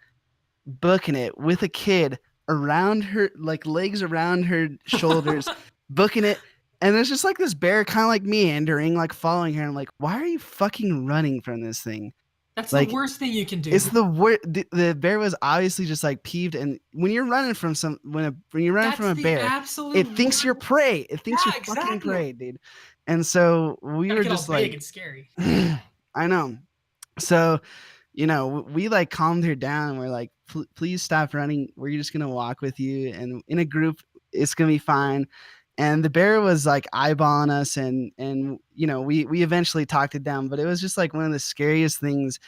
booking it with a kid around her, like legs around her shoulders, booking it. And there's just like this bear kind of like meandering, like following her. I'm like, why are you fucking running from this thing? That's like, the worst thing you can do. It's the worst. The bear was obviously just like peeved. And when you're running from when you're running from a bear, it thinks you're prey. It thinks you're fucking prey, dude. And so we were just like, big and scary. I know. So, we like calmed her down. And we're like, please stop running. We're just gonna walk with you, and in a group, it's gonna be fine. And the bear was like eyeballing us, and we eventually talked it down. But it was just like one of the scariest things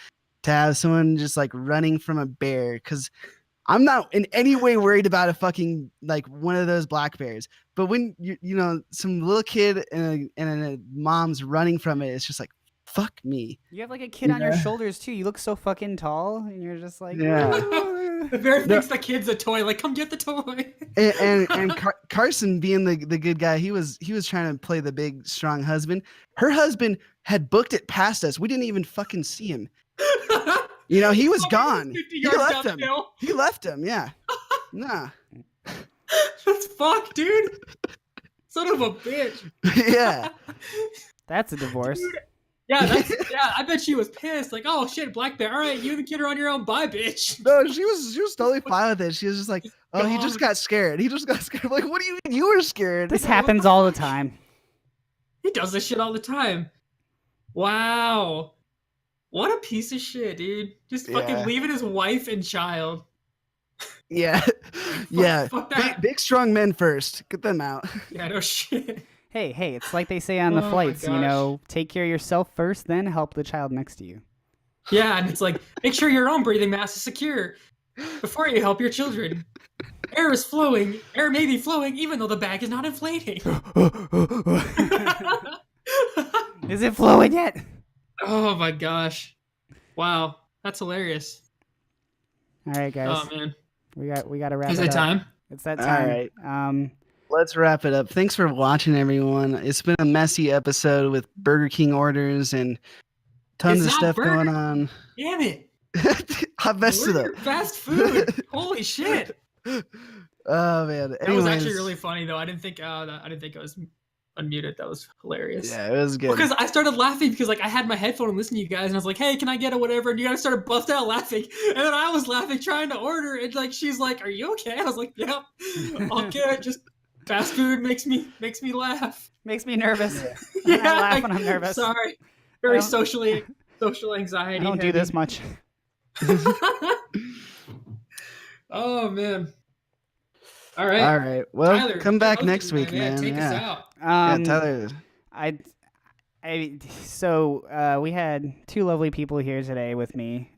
to have someone just like running from a bear, because I'm not in any way worried about a fucking like one of those black bears. But when some little kid and a mom's running from it, it's just like, fuck me. You have like a kid on your shoulders too. You look so fucking tall, and you're just like, The bear thinks the kid's a toy. Like, come get the toy. And Carson, being the good guy, he was trying to play the big strong husband. Her husband had booked it past us. We didn't even fucking see him. He was gone. He left him. He left him. Yeah. Nah. That's fuck, dude. Son of a bitch. Yeah. That's a divorce. Dude. Yeah, I bet she was pissed. Like, oh shit, black bear. All right, you and the kid are on your own. Bye, bitch. No, she was totally fine with it. She was just like, oh, he just got scared. He just got scared. I'm like, what do you mean you were scared? This happens all the time. He does this shit all the time. Wow. What a piece of shit, dude. Just fucking leaving his wife and child. Yeah, yeah. Fuck that. Big strong men first. Get them out. Yeah, no shit. Hey, it's like they say on the Oh my flights, you gosh. know, take care of yourself first, then help the child next to you. Yeah, and it's like, make sure your own breathing mask is secure before you help your children. Air is flowing. Air may be flowing even though the bag is not inflating. Is it flowing yet? Oh my gosh. Wow. That's hilarious. All right, guys. Oh man. We got to wrap Is it it up. time? It's that All time. right. Let's wrap it up. Thanks for watching, everyone. It's been a messy episode with Burger King orders and tons It's of not stuff Burger- going on. Damn it. I messed it up. Order fast food. Holy shit. Oh man. That was actually Anyways, really funny though. I didn't think I was unmuted. That was hilarious. Yeah, it was good. Because I started laughing because like I had my headphone and listened to you guys and I was like, hey, can I get a whatever? And you guys started busting out laughing. And then I was laughing trying to order and like she's like, are you okay? I was like, yep. Okay, just fast food makes me laugh. Makes me nervous. Yeah, I laugh when I'm nervous. Sorry. Very I don't- social anxiety. I don't do this much. Oh man. All right. All right. Well, Tyler, come back hosting next week, tonight, man. Take us Yeah. out. Yeah, Tyler. We had two lovely people here today with me,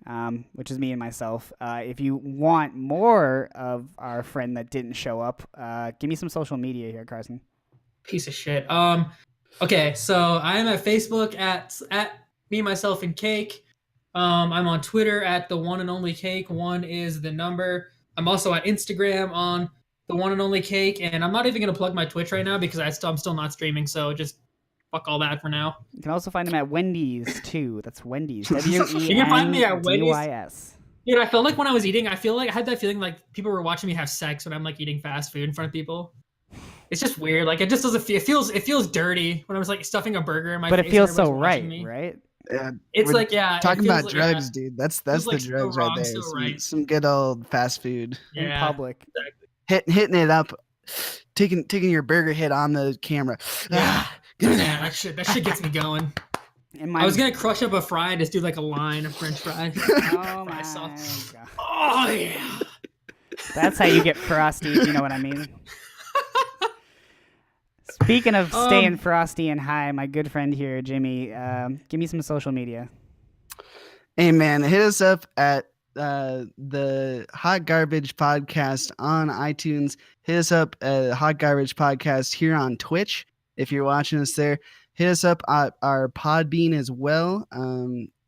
which is me and myself. If you want more of our friend that didn't show up, give me some social media here, Carson. Piece of shit. Okay, so I am at Facebook at me, myself, and cake. I'm on Twitter at the one and only cake. 1 is the number. I'm also at Instagram on the one and only cake, and I'm not even gonna plug my Twitch right now because I'm still not streaming. So just fuck all that for now. You can also find them at Wendy's too. That's Wendy's. You can find me at Wendy's. WENDYS. Dude, I felt like when I was eating, I had that feeling like people were watching me have sex when I'm like eating fast food in front of people. It's just weird. Like it just doesn't feel. It feels dirty when I was like stuffing a burger in my But face. it feels and so everyone's watching me. right? Yeah, It's we're like it talking feels about like- drugs, dude. That's Feels the like so drugs wrong, right there. so right. Some good old fast food. In Yeah. public. Hitting it up, taking your burger hit on the camera. Yeah. Give me Yeah, that. that shit gets me going. And I was gonna crush up a fry and just do like a line of French fries. Oh my Fry sauce. god. Oh yeah. That's how you get frosty, if you know what I mean. Speaking of staying frosty and high, my good friend here, Jimmy, give me some social media. Hey man, hit us up at the Hot Garbage Podcast on iTunes. Hit us up at Hot Garbage Podcast here on Twitch if you're watching us there. Hit us up at our Podbean as well.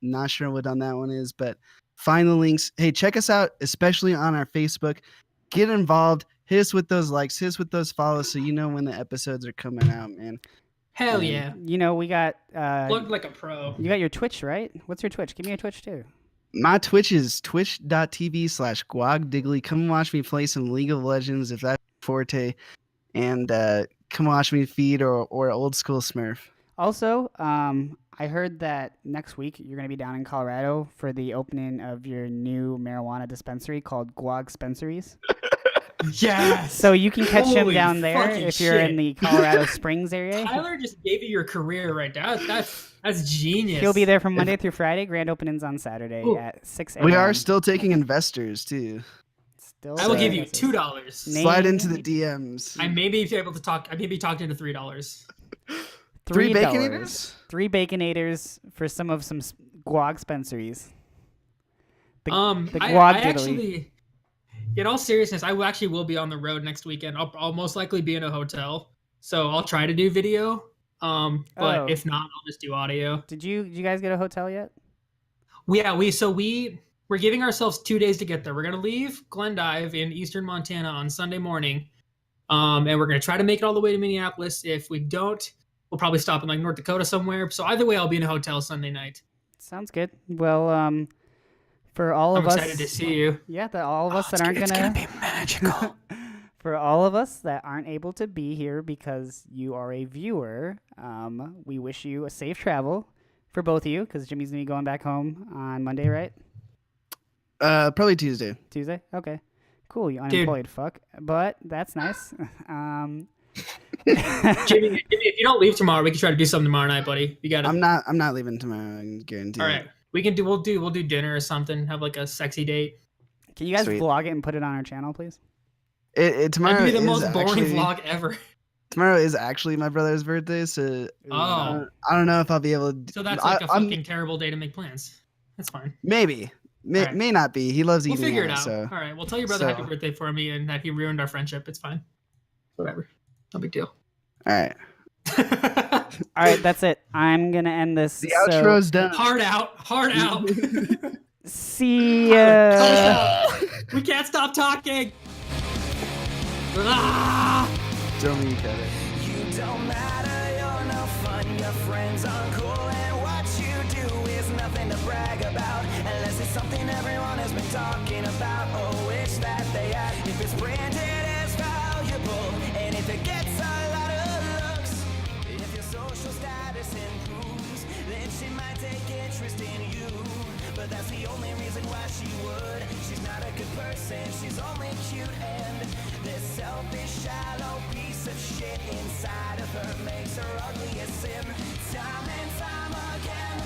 Not sure what on that one is, but find the links. Hey, check us out, especially on our Facebook. Get involved. Hit us with those likes. Hit us with those follows so you know when the episodes are coming out, man. Hell yeah. You know, we got Look like a pro. you got your Twitch, right? What's your Twitch? Give me a Twitch too. My Twitch is twitch.tv/guagdiggly. Come watch me play some League of Legends if that's your forte. And come watch me feed or old school Smurf. Also, I heard that next week you're going to be down in Colorado for the opening of your new marijuana dispensary called Guag Spenceries. Yes. So you can catch him Holy down there fucking if you're in shit. the Colorado Springs area. Tyler just gave you your career right now. That's genius. He'll be there from Monday through Friday. Grand openings on Saturday Ooh. at 6 a.m. We are still taking investors too. Still I will give you services. $2. Name- Slide into the DMs. I may be able to talk. I may be talked into $3. Three $3. Baconators? 3 Baconators for some Guag Spenceries. The I Guag Diddly. actually, in all seriousness, I actually will be on the road next weekend. I'll most likely be in a hotel, so I'll try to do video. But Oh. if not, I'll just do audio. Did you guys get a hotel yet? We're giving ourselves 2 days to get there. We're gonna leave Glendive in eastern Montana on Sunday morning, and we're gonna try to make it all the way to Minneapolis. If we don't, we'll probably stop in like North Dakota somewhere. So either way, I'll be in a hotel Sunday night. Sounds good. Well, for all I'm of us, excited to see you. yeah, all of us that aren't It's gonna be magical. for all of us that aren't able to be here because you are a viewer, we wish you a safe travel for both of you because Jimmy's gonna be going back home on Monday, right? Probably Tuesday. Tuesday? Okay. Cool, you unemployed fuck. But that's nice. Jimmy, if you don't leave tomorrow, we can try to do something tomorrow night, buddy. You got it. I'm not leaving tomorrow. I can guarantee. All it. right, we'll do dinner or something. Have like a sexy date. Can you guys Sweet. vlog it and put it on our channel, please? Tomorrow That'd be the is most boring actually, vlog ever. Tomorrow is actually my brother's birthday, so Oh. I don't know if I'll be able to. So that's like a I'm- fucking terrible day to make plans. That's fine. Maybe. Alright. May not be. He loves We'll eating figure it out. out. So All right. Well, tell your brother happy So- birthday for me and that he ruined our friendship. It's fine. Whatever. No big deal. all right. All right, that's it. I'm gonna end this. The so outro's done. Hard out. Hard out. see ya. We can't stop talking. Ah! Don't you cut it. You don't matter, you're no fun, your friends aren't cool, and what you do is nothing to brag about, unless it's something everyone has been talking about, or wish that they had. If it's branded as valuable, and if it gets a lot of looks, if your social status improves, then she might take interest in you, but that's the only reason why she would. She's not a good person, she's only cute, and this selfish, shallow piece of shit inside of her makes her ugly as sin. Time and time again,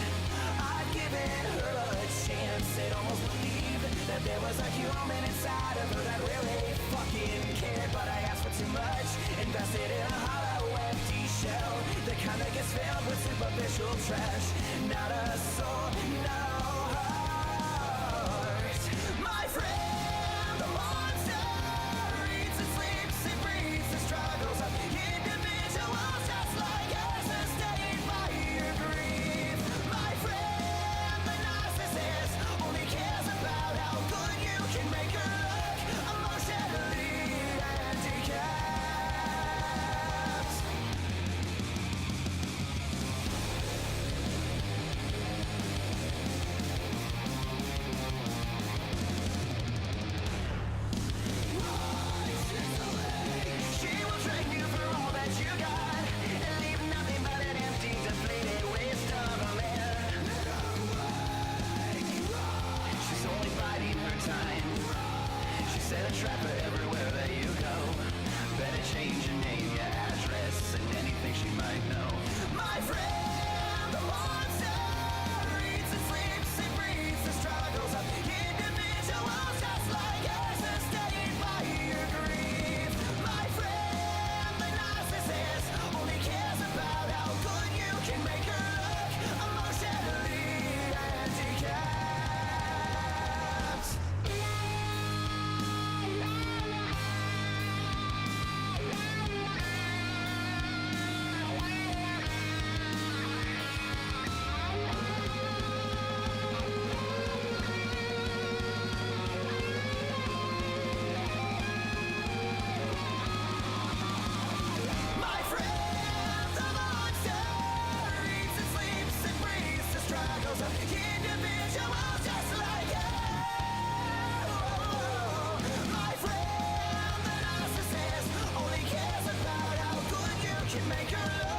I've given her a chance. I'd almost believed that there was a human inside of her that really fucking cared, but I asked for too much, invested in a hollow, empty shell, the kind that gets filled with superficial trash. Not a soul, no heart. My friend, the monster eats and sleeps and breathes the struggles of individuals just like us, sustained by your grief. My friend, the narcissist, only cares about how good you can make her look, emotionally handicapped. She will trade you for all that you got, and leave nothing but an empty, depleted waste of a man. She's only biding her time. She set a trap for everywhere that you go. Better change your name, your address, and anything she might know. My friend, the monster eats and sleeps and breathes the struggles of individuals just like us, sustained by your grief. My friend, the narcissist, only cares about how good you can make her look, emotionally handicapped. My friend, the monster eats and sleeps and breathes the struggles of individuals just like you. My friend, the narcissist, only cares about how good you can make her look,